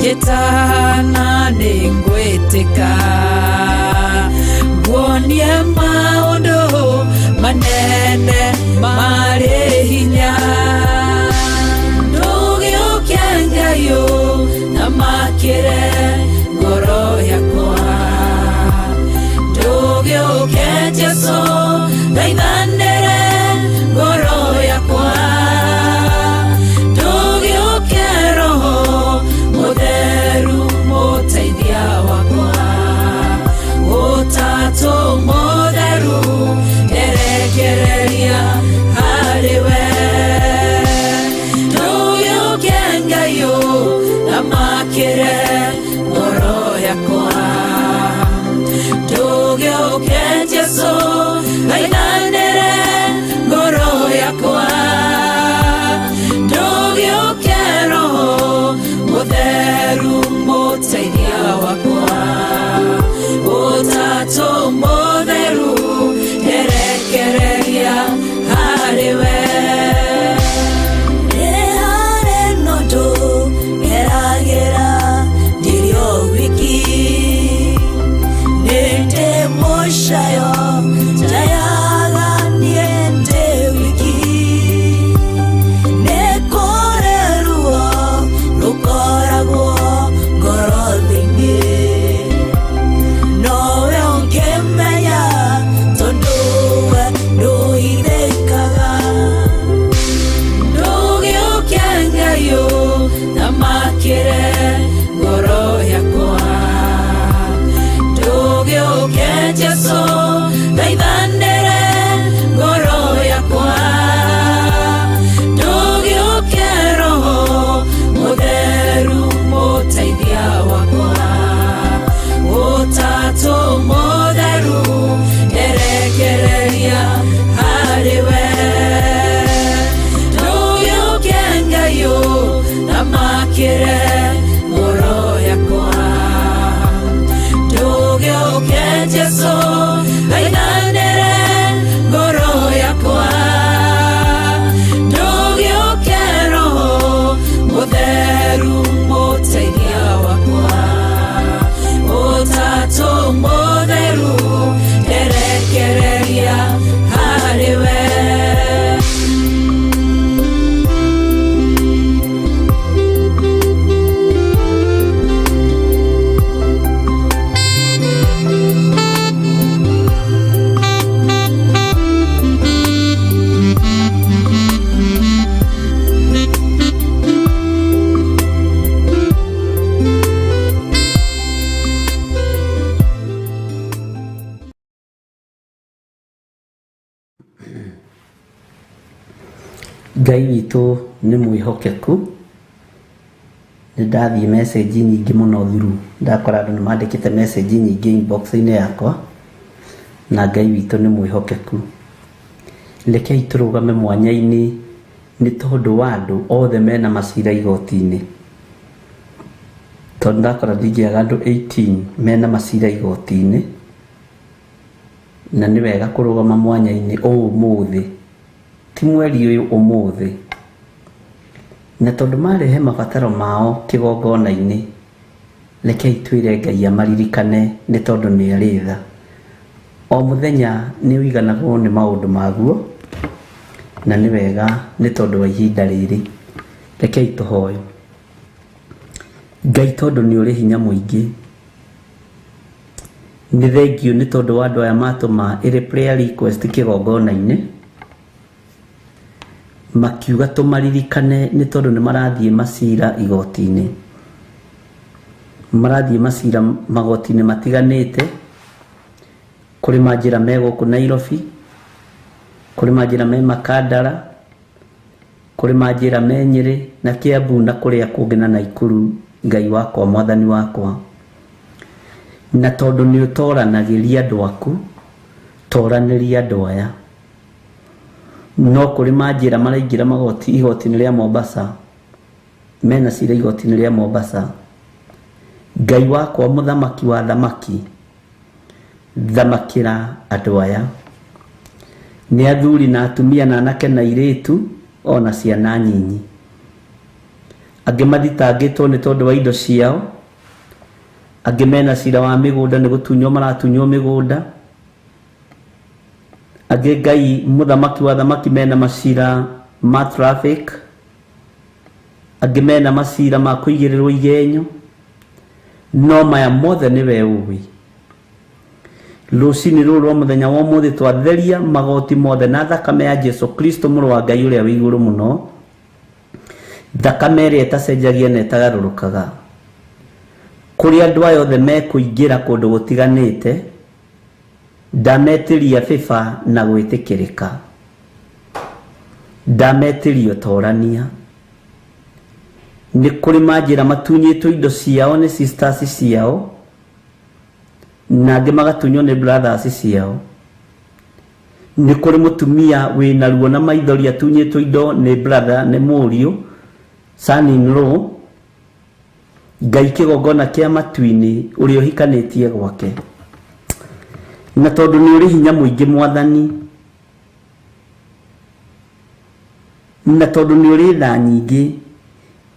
Getana ningwĩtĩka nguonie maũndũ manene marĩ hinya ndũgĩũke Ngai ũthamakĩre ngoro yakwa ndũgĩũke Jesu thaithanĩre ngoro yakwa ndũgĩũke Roho Mũtheru mũteithia wakwa Ũtatũ Mũtheru erekereria harĩ we ndũgĩũke Ngai ũthamakĩre ngoro yakwa ndũgĩũke Jesu thaithanĩre ngoro yakwa ndũgĩũke Roho Mũtheru mũteithia wakwa Ũtatũ Mũtheru erekereria harĩ we nĩ harĩ nũndũ ngeragĩra ndirĩ o wiki nĩ ndĩ mũcayo ndayaga niĩ ndĩ wiki nĩ kũrĩ ruo rũkoragwo ngoro-inĩ nowe ũngĩmenya tondũ we ndũithĩkaga ndũgĩũke Ngai ũthamakĩre ngoro yakwa ndũgĩũke Jesu thaithanĩre ngoro yakwa ndũgĩũke Roho Mũtheru mũteithia wakwa Ũtatũ Mũtheru erekereria harĩ we ndũgĩũke Ngai ũthamakĩre ngoro yakwa ndũgĩũke Jesu thaithanĩre ngoro yakwa ndũgĩũke Roho Mũtheru mũteithia wakwa Ũtatũ Mũtheru erekereria harĩ we Ngai witũ nĩ mwĩhokeku nĩ ndathiĩ message nyingĩ mũno through ndakora andũ nĩ mandĩkĩte message nyingĩ inbox-inĩ yakwa na Ngai witũ nĩ mwĩhokeku rekei tũrũgame mwanya-inĩ nĩ tondũ wa andũ othe mena macira igoti-inĩ tondũ ndakora ndingĩaga andũ 18 mena macira igoti-inĩ na nĩ wega kũrũgama mwanya-inĩ ũmũthĩ ti mweri ũyũ ũmũthĩ na tondũ marehe mabataro mao kĩgongona-inĩ, rekei twĩre Ngai amaririkane nĩ tondũ nĩ arĩ tha. o muthenya ni wiganagwo ni maundu maguo na ni wega ni tondu wa ihinda riri rekei tuhoyo. Ngai tondu ni uri hinya muingi ni thengiu ni tondu wa andu aya matuma iri prayer request kigongona-ini makiuga tumaririkane ni tondu ni marathie macira igoti-ini, marathie macira magoti-ini matiganite, kuri majira me guku Nairobi, kuri majira me Makandara, kuri majira me Nyeri na Kiambu na kuria kungi na Naikuru. Ngai wakwa mwathani wakwa, na tondu ni utoranagiria andu aku, toraniria andu aya. No kuri majira maraingira magoti igoti-ini ria Mombasa, mena cira igoti-ini ria Mombasa. Ngai wakwa muthamaki wa thamaki, thamakira andu aya, ni athuri na atumia na anake na iritu ona ciana nyinyi. Angi mathitangitwo ni tondu wa indo ciao, angi mena cira wa migunda ni gutunywo maratunywo migunda, angi Ngai muthamaki wa thamaki mena macira ma traffic, angi mena macira ma kuigirirwo igenyo. No maya mothe ni we uwi. Lucini ruru rwa muthenya wa umuthi twatheria magoti mothe na thakame ya Jesu Kristo muru wa Ngai uria wi iguru muno, thakame iria itacenjagia na itagarurukaga kuri andu aya othe mekuingira kundu gutiganite. Ndametiria fifa na gwitikirika, ndametiria utorania. Ni kuri majira matunyitwo indo ciao ni sisters ciao, na angi magatunywo ni brothers ciao. Ni kuri mutumia wina ruo na maithori atunyitwo indo ni brother ni muriu son in law. Ngai kigongona kia matu-ini uria uhikanitie gwake, na tondu ni uri hinya muingi mwathani, na tondu ni uri tha nyingi,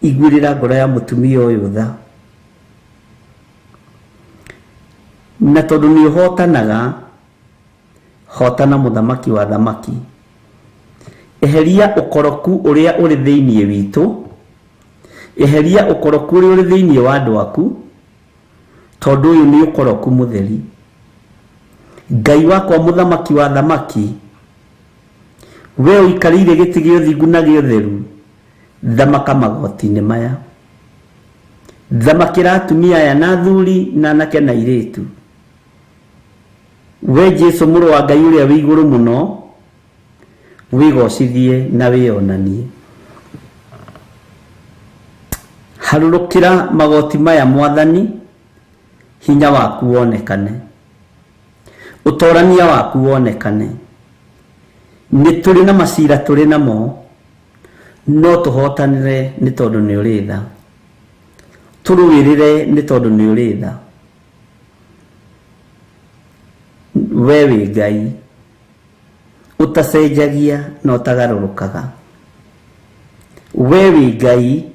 igwirira ngoro ya mutumia uyu tha, na tondu ni uhotanaga, hotana muthamaki wa thamaki. Eheria ukoroku uria uri thiini witu, eheria ukoroku uria uri thiini wa andu aku, tondu uyu ni ukoroku mutheri. Ngai wakwa muthamaki wa thamaki, we uikarire giti gia uthingu na gia utheru, thamaka magoti-ini maya, thamakira atumia aya na athuri na anake na iritu. We Jesu muru wa Ngai uria wi iguru muno, wigocithie na wionanie. Harurukira magoti maya mwathani, hinya waku wonekane, utorania waku wonekane. Ni turi na macira turi namo, no tuhotanire ni tondu ni uri tha, turuwirire ni tondu ni uri tha. We wi Ngai utacenjagia na utagarurukaga. We wi Ngai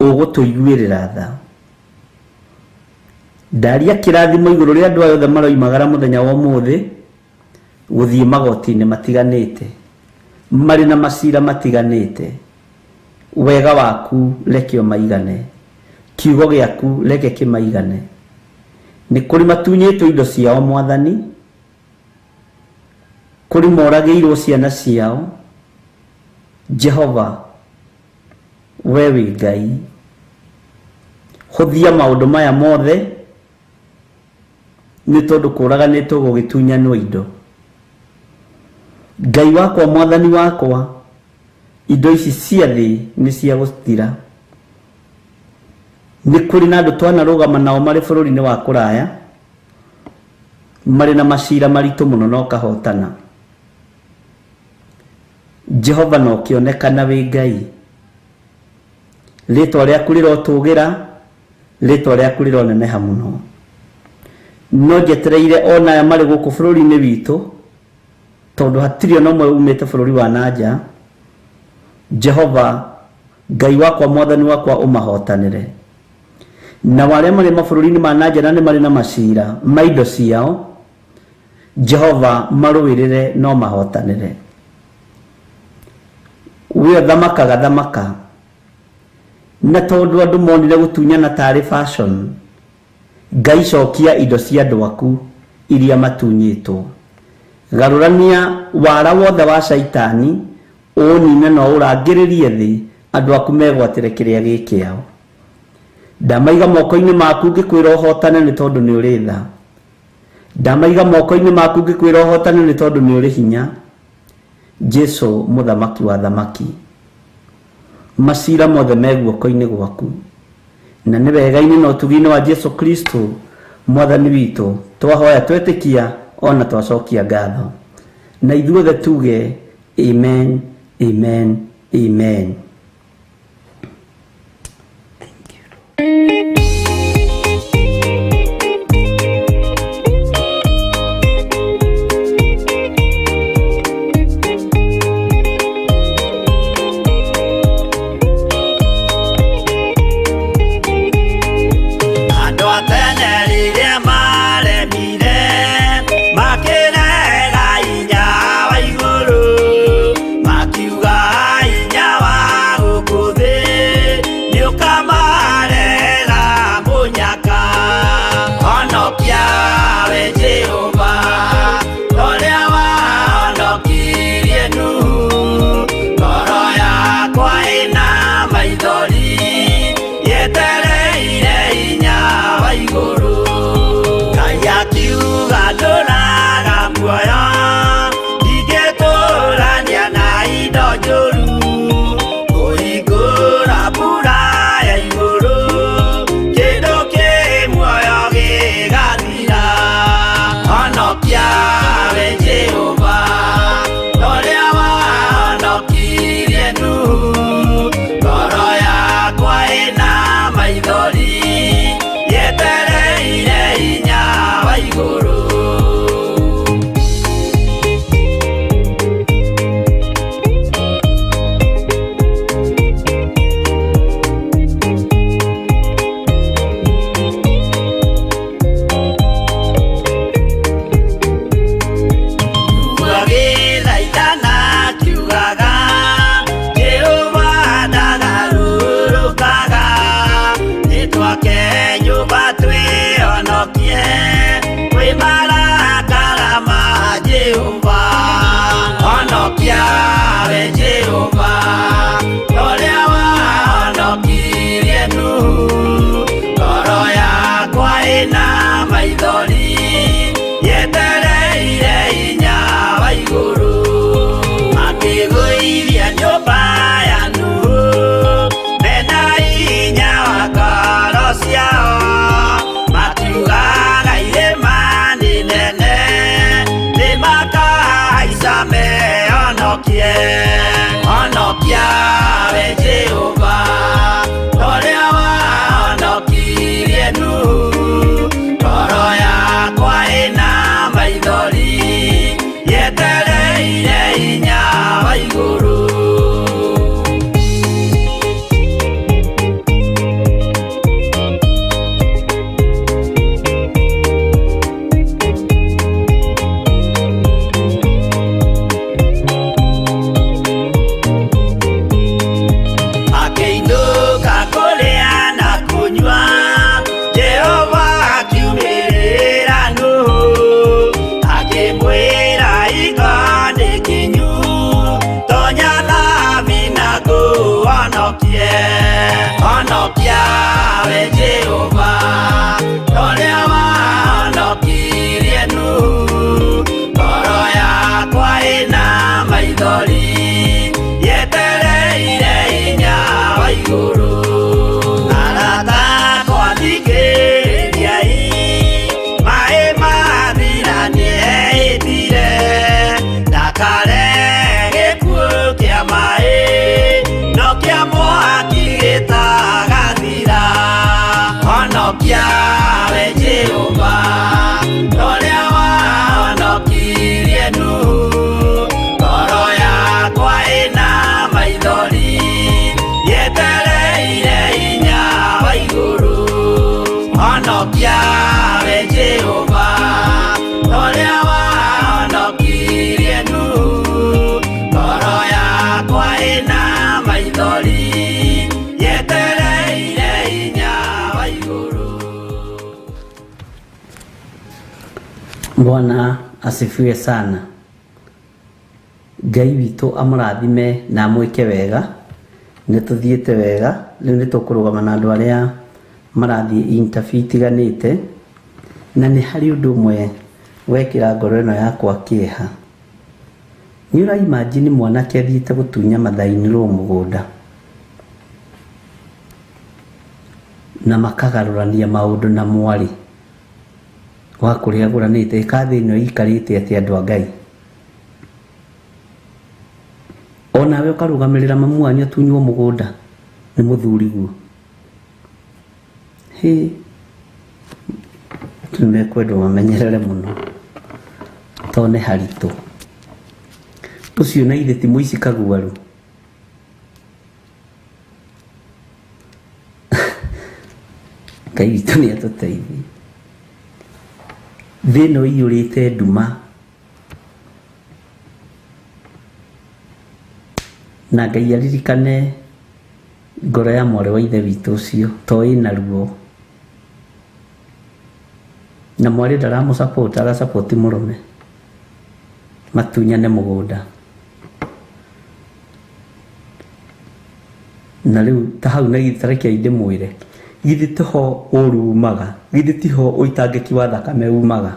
ugutuiguirira tha. Ndaria kirathimo iguru ria andu othe maroimagara muthenya wa umuthi guthie magoti-ini matiganite, mari na macira matiganite. Wega waku reke maigane, kiugo giaku reke kimaigane. Ni kuri matunyitwo indo ciao mwathani, kuri moragiirwo ciana ciao. Jehova, we wi Ngai, huthia maundu maya mothe, ni tondu kuraganitwo gugitunyanwo indo. Ngai wakwa mwathani wakwa, indo ici cia thi ni cia gustira. Ni kuri na andu twanarugama nao mari bururi-ini wa kuraya, mari na macira maritu muno no kahotana. Jehova no kionekana wi Ngai, ritwa riaku rirotugira, ritwa riaku rironeneha muno. No njetereire ona aya mari guku bururi-ini witu, tondu hatiri ona umwe umite bururi wa nanja. Jehova, Ngai wakwa mwathani wakwa umahotanire. Na wale mari mabururi-ini ma nanja na ni mari na macira ma indo ciao, Jehova marũĩrĩre no mahotanĩre. We thamakaga thamaka, na tondũ andũ monire gũtunyana tarĩ fashion, Ngai cokia indo cia andũ aku iria matunyĩtwo. Garũrania wara wothe wa shaitani, ũnine no ũrangĩrĩrie thĩ andũ aku megwatĩre kĩrĩa gĩkĩao. Ndamaiga moko-inĩ maku ngĩkwĩra ũhotane nĩ tondũ nĩ ũrĩ tha. Ndamaiga moko-inĩ maku ngĩkwĩra ũhotane nĩ tondũ nĩ ũrĩ hinya. Jesu mũthamaki wa thamaki, macira mothe me guoko-inĩ gwaku, na nĩ wega-inĩ na ũtugi-inĩ wa Jesu Kristo mwathani witũ twahoya twetĩkia ona twacokia ngatho, na ithuothe tuge amen, amen, amen. Yawe Jehova, Olia wa Bwana asifiwe sana. Ngai witũ amũrathime na mwĩke wega. Nĩtũthiĩte wega, rĩu nĩtũkũrũgama na andũ arĩa marathiĩ interview itiganĩte, na nĩ harĩ ũndũ ũmwe wekĩra ngoro ĩno yakwa kĩeha. Nĩ ũraimagine mwanake athiĩte gũtunya mathainĩ rũu mũgũnda na makagarũrania maũndũ na mwarĩ wa kũrĩa agũranĩte, kathĩ ĩno ikarĩte atĩ andũ a Ngai. Onawe ũkarũgamĩrĩra mamu wanyu atunywo mũgũnda nĩ mũthuri guo. Nĩmekwendwo mamenyerere mũno, tondũ nĩ haritũ. Ũcio na ithe ti mũici kaguaru. Ngai witũ nĩ atũteithie. Thĩ ĩno ĩiyũrĩte nduma, na Ngai aririkane ngoro ya mwarĩ wa ithe witũ ũcio, to ĩna ruo, na mwarĩ ndaramũsupport, arasupport mũrũme matunyane mũgũnda. Na rĩu ta hau na gĩtarakia inde mwĩre, githĩ tiho ũru umaga, githĩ tiho ũitangĩki wa thakame umaga,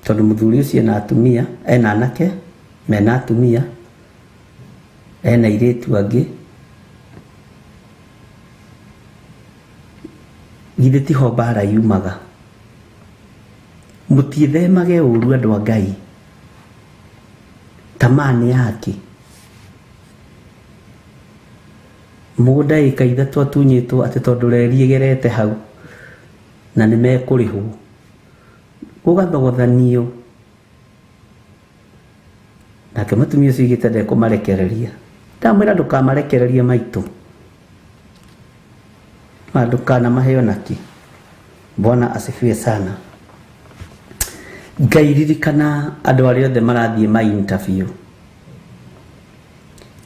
tondũ mũthuri ũcio ena atumia, ena anake mena atumia, ena airĩtu angĩ, githĩ tiho mbara yumaga. Mũtiĩthemage ũru andũ a Ngai, tamaa nĩ yake. Mũgũnda ĩka ithatũ atunyĩtwo atĩ tondũ reri ĩgerete hau na nĩ mekũrĩhwo, gũgathogothanio. Nake mũtumia ũcio igĩte ndekũmarekereria. Ndamwĩra ndũkamarekererie maitũ, ndũkanamahe onaki. Bwana asifiwe sana. Ngai ririkana andũ arĩa othe marathiĩ ma interview.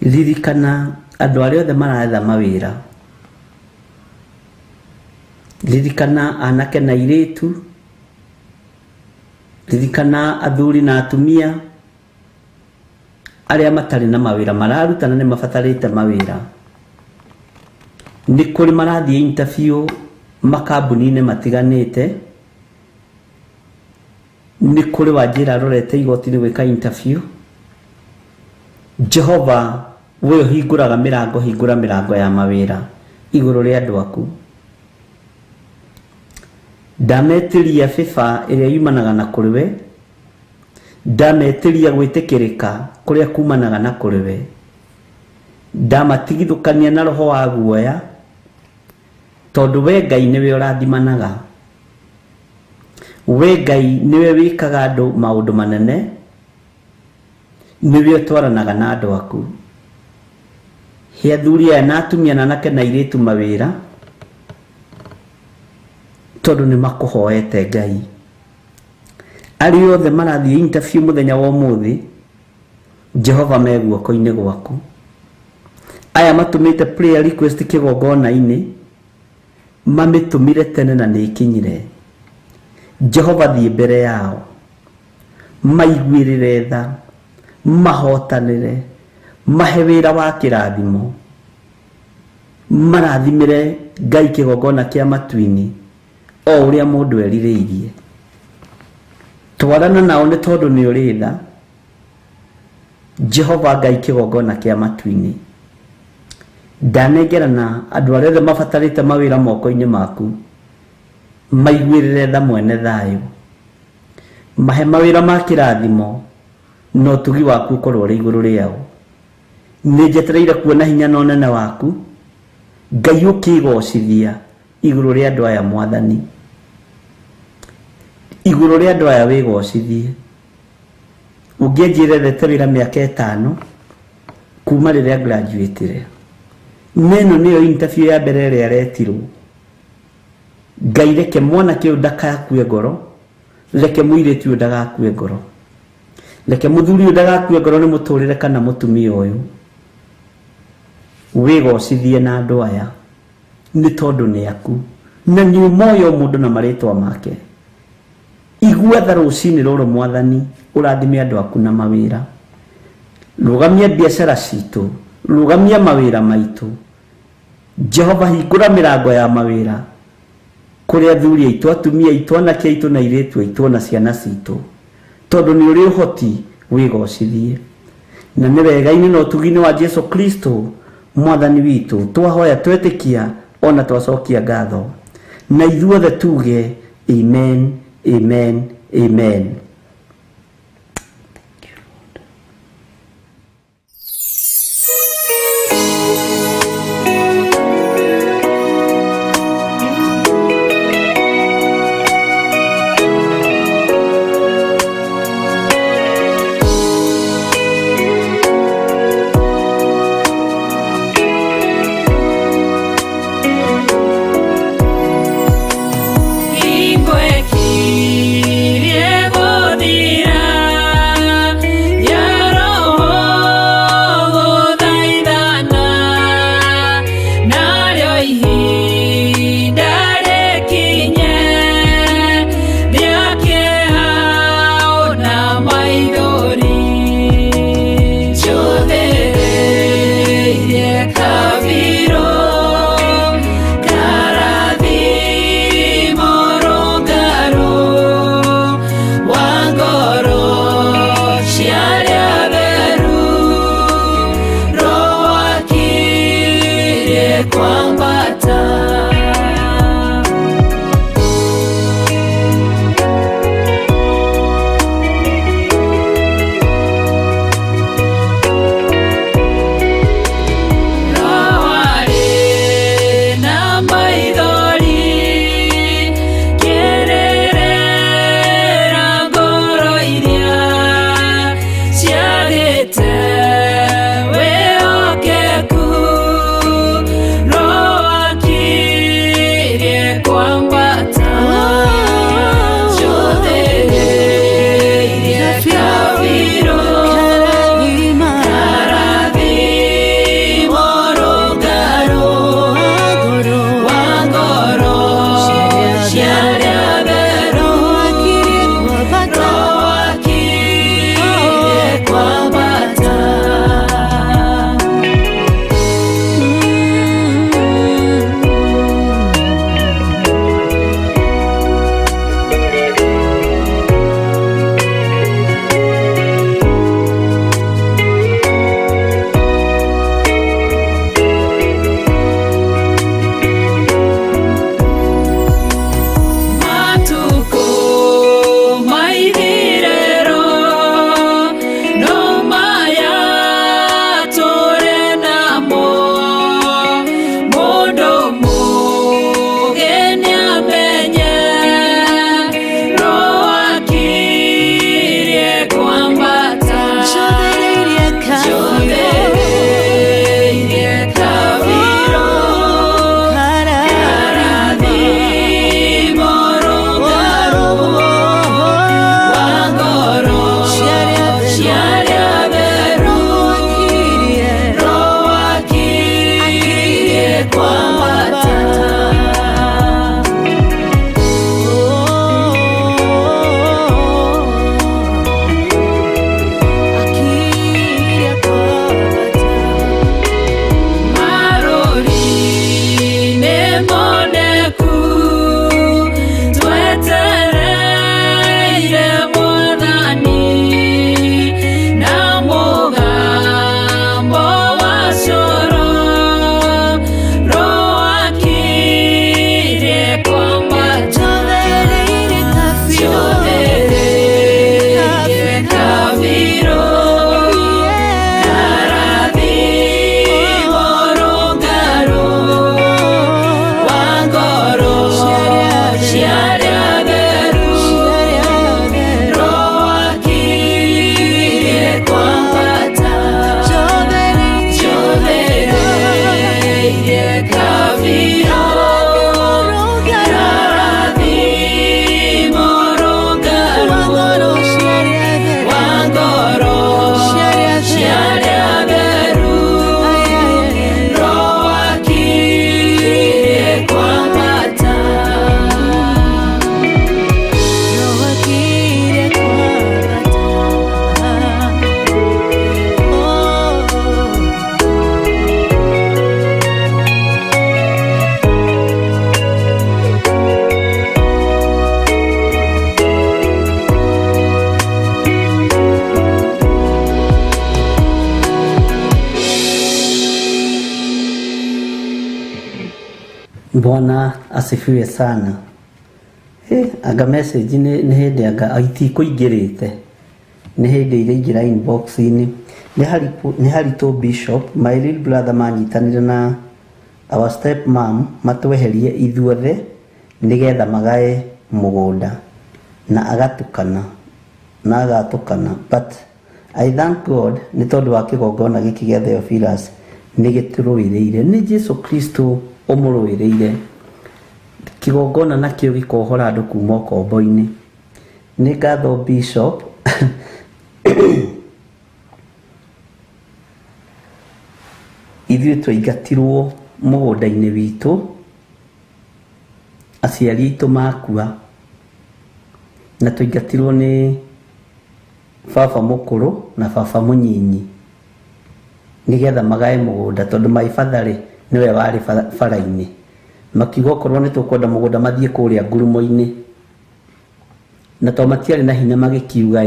Ririkana andũ arĩa othe maratha mawĩra. Ririkana anake na airĩtu. Ririkana athuri na atumia arĩa matarĩ na mawĩra mararutana nĩ mabatarĩte mawĩra. Nĩ kũrĩ marathiĩ interview makambuni-inĩ matiganĩte. Nĩ kũrĩ Wanjĩra arorete igoti-inĩ gwĩka interview. Jehova we hingũraga mĩrango, hingũra mĩrango ya mawĩra igũrũ rĩa andũ aku. Ndametĩria FIFA ĩrĩa yumanaga na kũrĩ we. Ndametĩria gwĩtĩkĩrĩka kũrĩa kumanaga na kũrĩ we. Ndamatigithũkania na roho wa guoya, tondũ we Ngai nĩwe ũrathimanaga. We Ngai nĩwe wĩkaga andũ maũndũ manene, nĩwe ũtwaranaga na andũ aku. He athuri aya na atumia na anake na airĩtu mawĩra, tondũ nĩ makũhoete Ngai. Arĩa othe marathiĩ interview mũthenya wa ũmũthĩ, Jehova me guoko-inĩ gwaku. Aya matũmĩte prayer request kĩgongona-inĩ, mamĩtũmire tene na nĩ ikinyire. Jehova thiĩ mbere yao, maiguĩrĩre tha, mahotanĩre, mahe wĩra wa kĩrathimo, marathimĩre Ngai kĩgongona kĩa matu-inĩ o ũrĩa mũndũ erirĩirie. Twarana nao nĩ tondũ nĩ ũrĩ tha. Jehova Ngai kĩgongona kĩa matu-inĩ. Ndanengerana andũ arĩa othe mabatarĩte mawĩra moko-inĩ maku, maiguĩrĩre tha mwene thayũ, mahe mawĩra ma kĩrathimo, no ũtugi waku ũkorwo ũrĩ igũrũ rĩao. Nĩ njetereire kuona hinya na ũnene waku, Ngai ũkĩgocithia igũrũ rĩa andũ aya Mwathani. Igũrũ rĩa andũ aya wĩgocithie. Ũngĩanjĩrethete wĩra mĩaka 5 kuma rĩrĩa graduate-re. Neno nĩyo interview ya mbere ĩrĩa aretirwo. Ngai reke mwanake ũyũ ndakakue ngoro, reke mũirĩtu ũyũ ndagakue ngoro, reke mũthuri ũyũ ndagakue ngoro nĩ mũtũrĩre kana mũtumia ũyũ. Wĩgocithie na andũ aya nĩ tondũ nĩ aku, na nĩ ũmoyo mũndũ na marĩtwa make. igua tha rucini ruru Mwathani urathime andu aku na mawira, rugamia biashara citu, rugamia mawira maitu. Jehova hingura mirango ya mawira kuri athuri aitu, atumia aitu, anake aitu na iritu aitu na ciana citu, tondu ni uri uhoti wigocithie. Na ni wega-ini na utugini wa Jesu Kristo Mwathani witu twahoya twetikia ona twacokia ngatho, na ithuothe tuge amen, amen, amen. Ingwe kirie bo Bwana asifiwe sana. Anga message ni hindi anga aiti kuingirite ni hindi iraingira inbox ini ni hari to bishop my little brother manyitanire na our step mom matweherie ithuothe nigetha magae mugunda na agatukana but I thank God ni tondu wa kigongona giki gĩa Theophilus ni gĩtũrũĩrĩire ni Jesu Kristo ũmũrũĩrĩire kigongona nakĩo gĩkohora andũ kuma ũkombo-inĩ. Nĩ ngatho bishop ithuĩ twaingatirwo mũgũnda-inĩ witũ aciari aitũ makua na twaingatirwo nĩ baba mũkũrũ na baba mũnyinyi nigetha magae mũgũnda tondũ my father niwe warĩ bara-inĩ makiuga okorwo nĩ tũkwenda mũgũnda mathiĩ kũrĩa ngurumo-inĩ na to matiarĩ na hinya magĩkiuga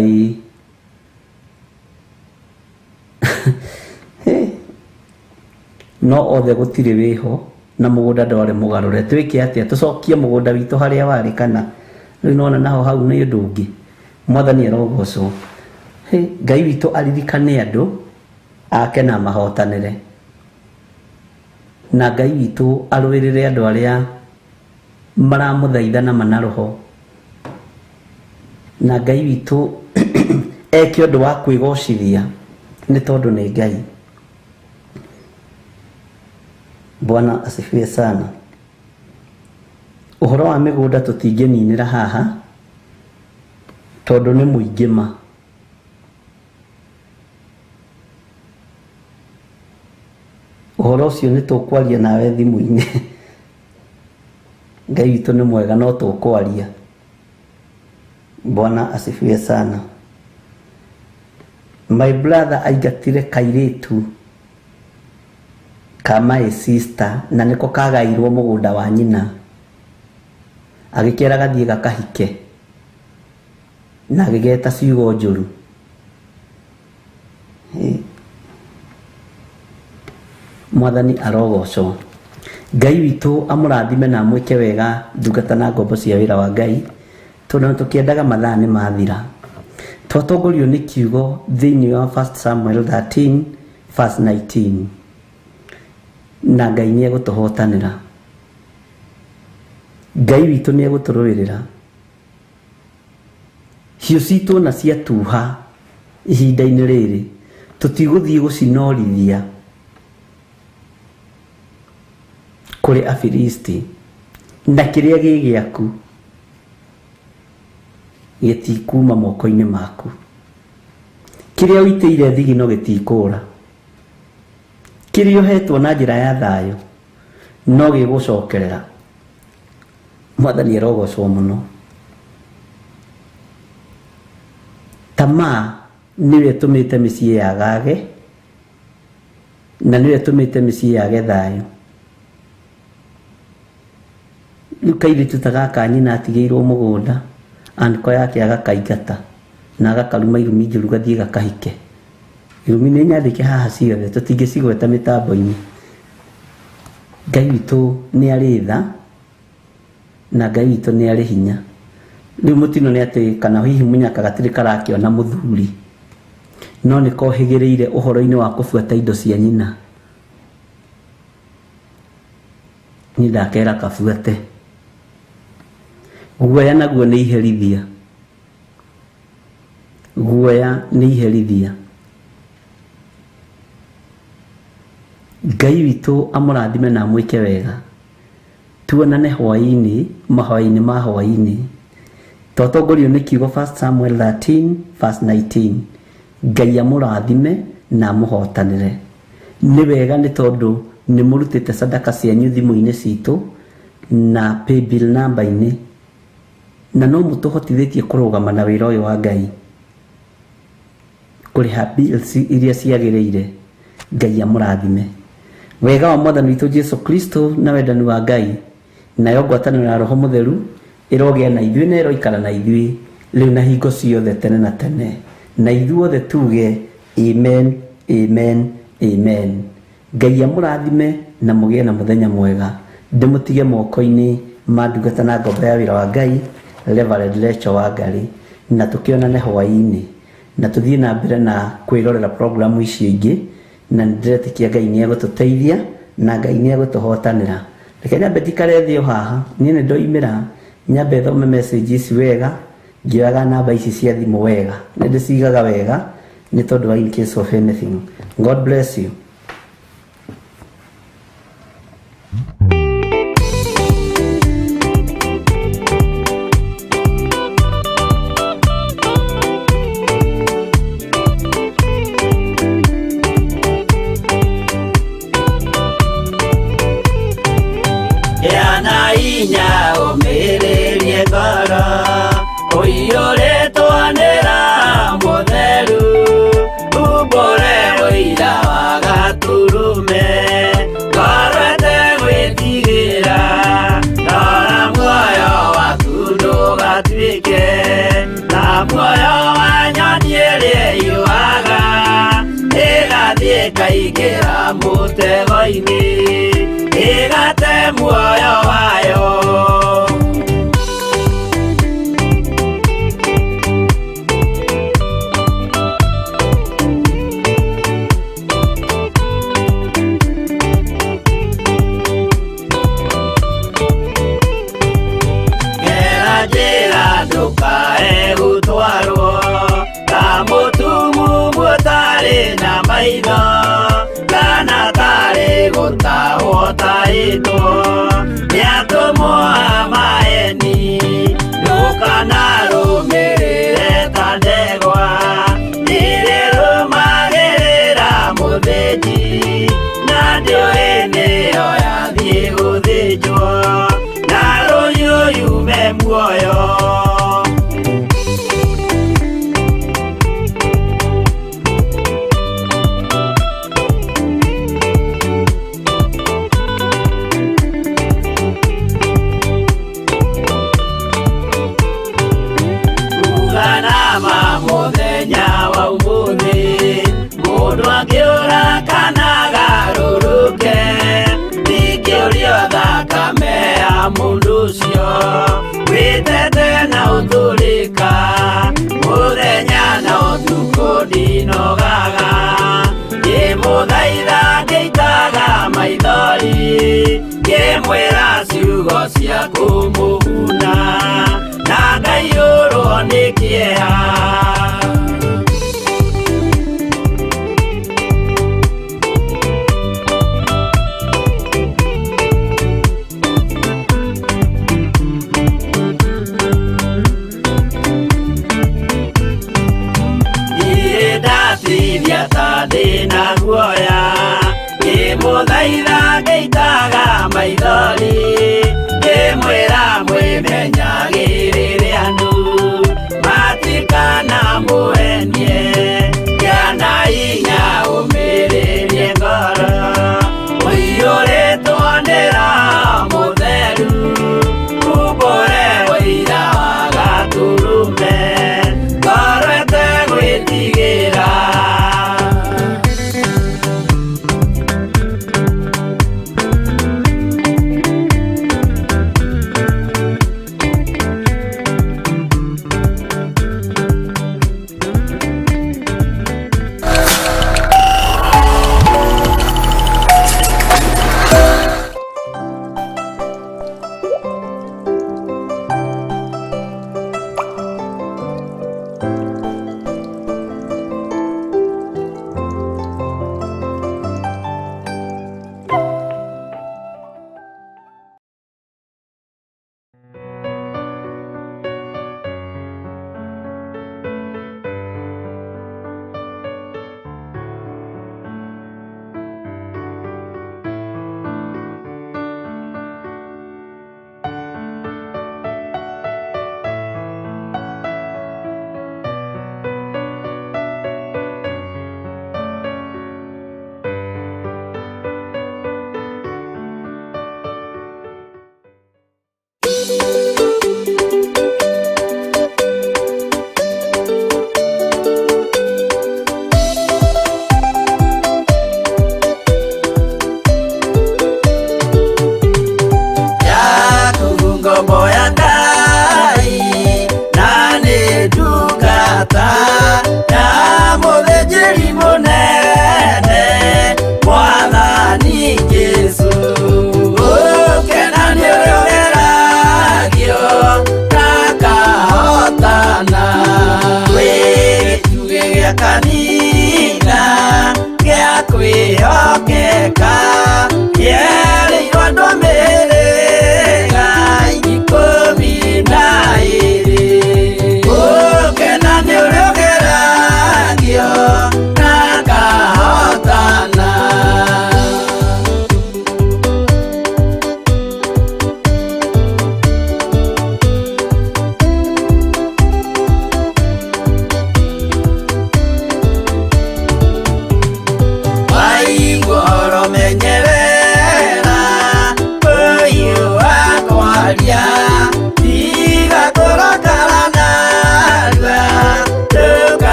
no othe gũtirĩ wĩho na mũgũnda ndwarĩ mũgarũre twĩke atĩa tũcokie mũgũnda witũ harĩa warĩ kana rĩu nona naho hau nĩ ũndũ ũngĩ. Mwathani arogocwo. Ngai witũ aririkane andũ ake na mahotanĩre na Ngai witũ arũĩrĩre andũ arĩa maramũthaitha na manaroho na Ngai witũ eke ũndũ wa kwĩgocithia nĩ tondũ nĩ Ngai. Bwana asifiwe sana. Ũhoro wa mĩgũnda tũtingĩninĩra haha tondũ nĩ mũingĩ ma. Ũhoro ũcio nĩ tũkwaria nawe thimũ-inĩ. Ngai witũ nĩ mwega no tũkwaria. Bwana asifiwe sana. My brother aingatire kairĩtu ka my sister na nĩko kagairwo mũgũnda wa nyina agĩkĩra gathiĩ gakahike na agĩgeta ciugo njũru. Mwathani arogocwo. Ngai witũ amũrathime na mwĩke wega ndungata na ngombo cia wĩra wa Ngai tondũ tũkĩendaga mathaa nĩ mathira. Twatongorio nĩ kiugo thĩinĩ wa 1 Samuel 13 verse 19 na Ngai nĩ egũtũhotanĩra. Ngai witũ nĩ egũtũrũĩrĩra. Hiũ citũ na ciatuha ihinda-inĩ rĩrĩ tũtigũthiĩ gũcinorithia kũrĩ Afilisti na kĩrĩa gĩ gĩaku gĩtikuma moko-inĩ maku. Kĩrĩa ũitĩire thigino gĩtikũra. Kĩrĩa ũhetwo na njĩra ya thayũ no gĩgũcokerera. Mwathani arogocwo mũno. Tamaa niwe ĩtũmĩte mĩciĩ yagage na niwe ĩtũmĩte mĩciĩ yage thayũ. Rĩu kairĩtu ta gaka nyina atigĩirwo mũgũnda anĩko yake agakaingata na agakaruma irumi njũru gathiĩ gakahike. Irumi nĩ nyandĩke haha ciothe tũtingĩcigweta mĩtambo-inĩ. Ngai witũ nĩ arĩ tha na Ngai witũ nĩ arĩ hinya. Rĩu mũtino nĩ atĩ kana hihi mũnyaka gatirĩ karakĩona mũthuri no nĩ kohĩgĩrĩire ũhoro-inĩ wa kũbuata indo cia nyina. Niĩ ndakera kabuate. Guoya naguo nĩ iherithia. Guoya nĩ iherithia. Ngai witũ amũrathime na mwĩke wega. Tuonane hwaĩ-inĩ mahwaĩ-inĩ ma hwaĩ-inĩ. Twatongorio nĩ kiugo 1 Samuel 13 verse 19. Ngai amũrathime na amũhotanĩre. Nĩ wega nĩ tondũ nĩ mũrutĩte sadaka cianyu thimũ-inĩ citũ na paybill number-inĩ na no mũtũhotithĩtie kũrũgama na wĩra ũyũ wa Ngai kũrĩha bills iria ciagĩrĩire. Ngai amũrathime. Wega wa Mwathani witũ Jesu Kristo na wendani wa Ngai nayo ngwatanĩro ya Roho Mũtheru ĩrogĩa na ithuĩ na ĩroikara na ithuĩ rĩu na hingo ciothe tene na tene. Na ithuothe tuge amen, amen, amen. Ngai amũrathime na mũgĩe na mũthenya mwega. ndimutige moko-ini ma ndungata na ngombo ya wĩra wa Ngai Reverend Lecho Wangari, na tukionane hwaĩ-inĩ na tuthie na mbere na kwĩrorera programu icio ingĩ, na ndiretĩkia Ngai nĩ egũtũteithia na Ngai nĩ egũtũhotanĩra. Reke nyambe ndikare thĩ o haha, niĩ nĩ ndoimĩra nyambe thome messages wega, ngĩoyaga namba ici cia thimũ wega, nĩ ndĩcigaga wega nĩ tondũ wa in case of anything. God bless you. Yana inya umirĩrie ngoro, ũiyũrĩtwanĩra mũtheru, umbũre ũira wa gaturume, ngorwete gwĩtigĩra, rora muoyo waku ndũgatuĩke na muoyo wa nyoni ĩrĩa ĩyũaga, ĩgathiĩ ĩkaingĩra mũtego-inĩ, ĩgate muoyo wayo. Gera njĩra ndũkae gũtwarwo ta mũtumumu ũtarĩ na maitho, kana tarĩ gũtahwo tahĩtwo nĩ atũmwo a maeni, ndũkanarũmĩrĩre ta ndegwa ĩrĩrũmagĩrĩra mũthĩnji, na ndĩũĩ nĩyo yathiĩ gũthĩnjwo na rũhiũ yume muoyo. Mũthenya wa ũmũthĩ mũndũ angĩũra kana agarũrũke, ndingĩũrio thakame ya mũndũ ũcio wĩtete na ũtũrĩka, mũthenya na ũtukũ ndinogaga, ngĩmũthaitha ngĩitaga maithori, ngĩmwĩra ciugo cia kũmũguna, na ngaiyũrwo nĩ kĩeha. Ndatiria ta ndĩna guoya, ngĩmũthaitha ngĩitaga maithori, ngĩmwĩra mwĩmenyagĩrĩre andũ matikana mũhenie, gĩa hinya ũmĩrĩrie ngoro, ũiyũrĩtwanĩra mũtheru, umbũre ũira wa gatũrũme, ngorwete gwĩtigĩra. mũrata